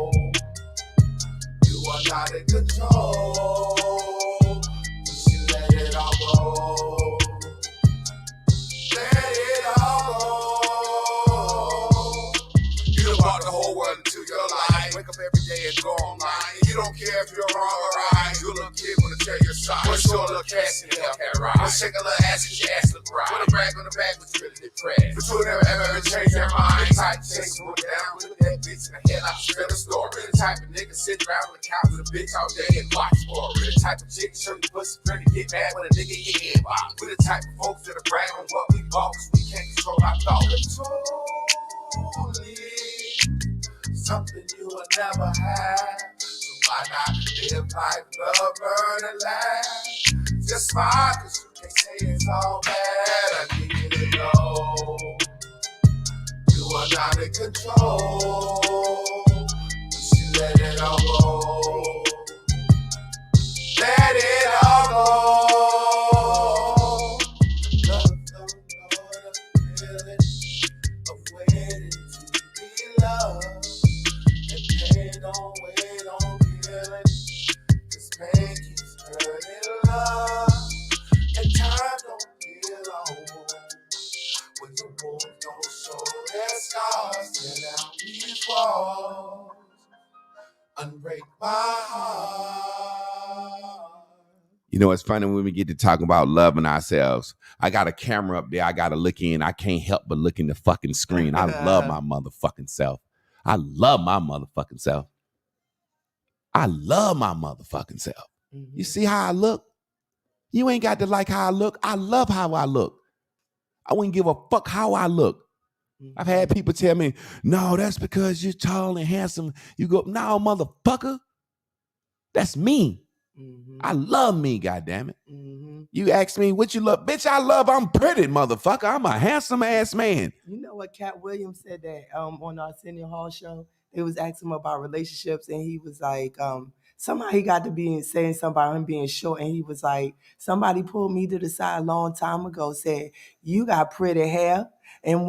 you are not in control. Just you let it all go. Let it all go. You done brought the whole world into your life. Wake up every day and go online. You don't care if you're wrong or right. Your little kid wanna tell your side. Wanna show a little cash in the Hellcat ride. Wanna shake a little ass cause your ass look right. Wanna brag on the back but you really depressed. But you'll never ever change their mind. The type to chase someone down with that bitch in the head like she fell a story. The type of nigga sit around on the couch with a bitch all day and watch for it. The type of chick show you pussy friend and get mad when a nigga get inbox. We're the type of folks that are brag on what we bought cause we can't control our thoughts. Controlling something you will never have. So why not live life, love, learn, and laugh? Just smile, cause you can say it's all bad. I need you to know you are not in control. Just you let it all go. Let it all go. Love, don't know the feeling of waiting to be loved. And pain don't wait on healing. Cause pain keeps hurting love. And time don't heal on wounds. When the wounds don't show their scars, then out these walls unbreak my heart. You know, it's funny when we get to talking about loving ourselves. I got a camera up there. I got to look in. I can't help but look in the fucking screen. I love my motherfucking self. I love my motherfucking self. I love my motherfucking self. Mm-hmm. You see how I look? You ain't got to like how I look. I love how I look. I wouldn't give a fuck how I look. Mm-hmm. I've had people tell me, no, that's because you're tall and handsome. You go, no, motherfucker. That's me. Mm-hmm. I love me, goddammit. Mm-hmm. You ask me what you love. Bitch, I love, I'm pretty, motherfucker. I'm a handsome ass man. You know what Cat Williams said that on our Arsenio Hall show? They was asking him about relationships, and he was like, somehow he got to be saying something about him being short, and he was like, somebody pulled me to the side a long time ago, said, you got pretty hair, and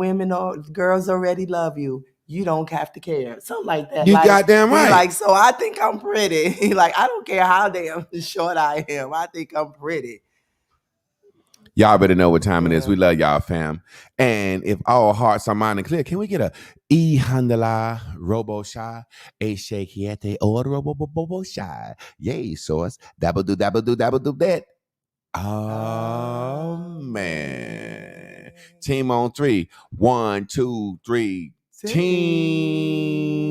girls already love you. You don't have to care. Something like that. You like, goddamn right. Like, so I think I'm pretty. He like, I don't care how damn short I am. I think I'm pretty. Y'all better know what time it is. We love y'all, fam. And if all hearts are mine and clear, can we get a E handala robo shy, a shakiete or robo shy? Yay, source. Dabble do that. Oh man. Team on 3. 1, 2, 3. Team.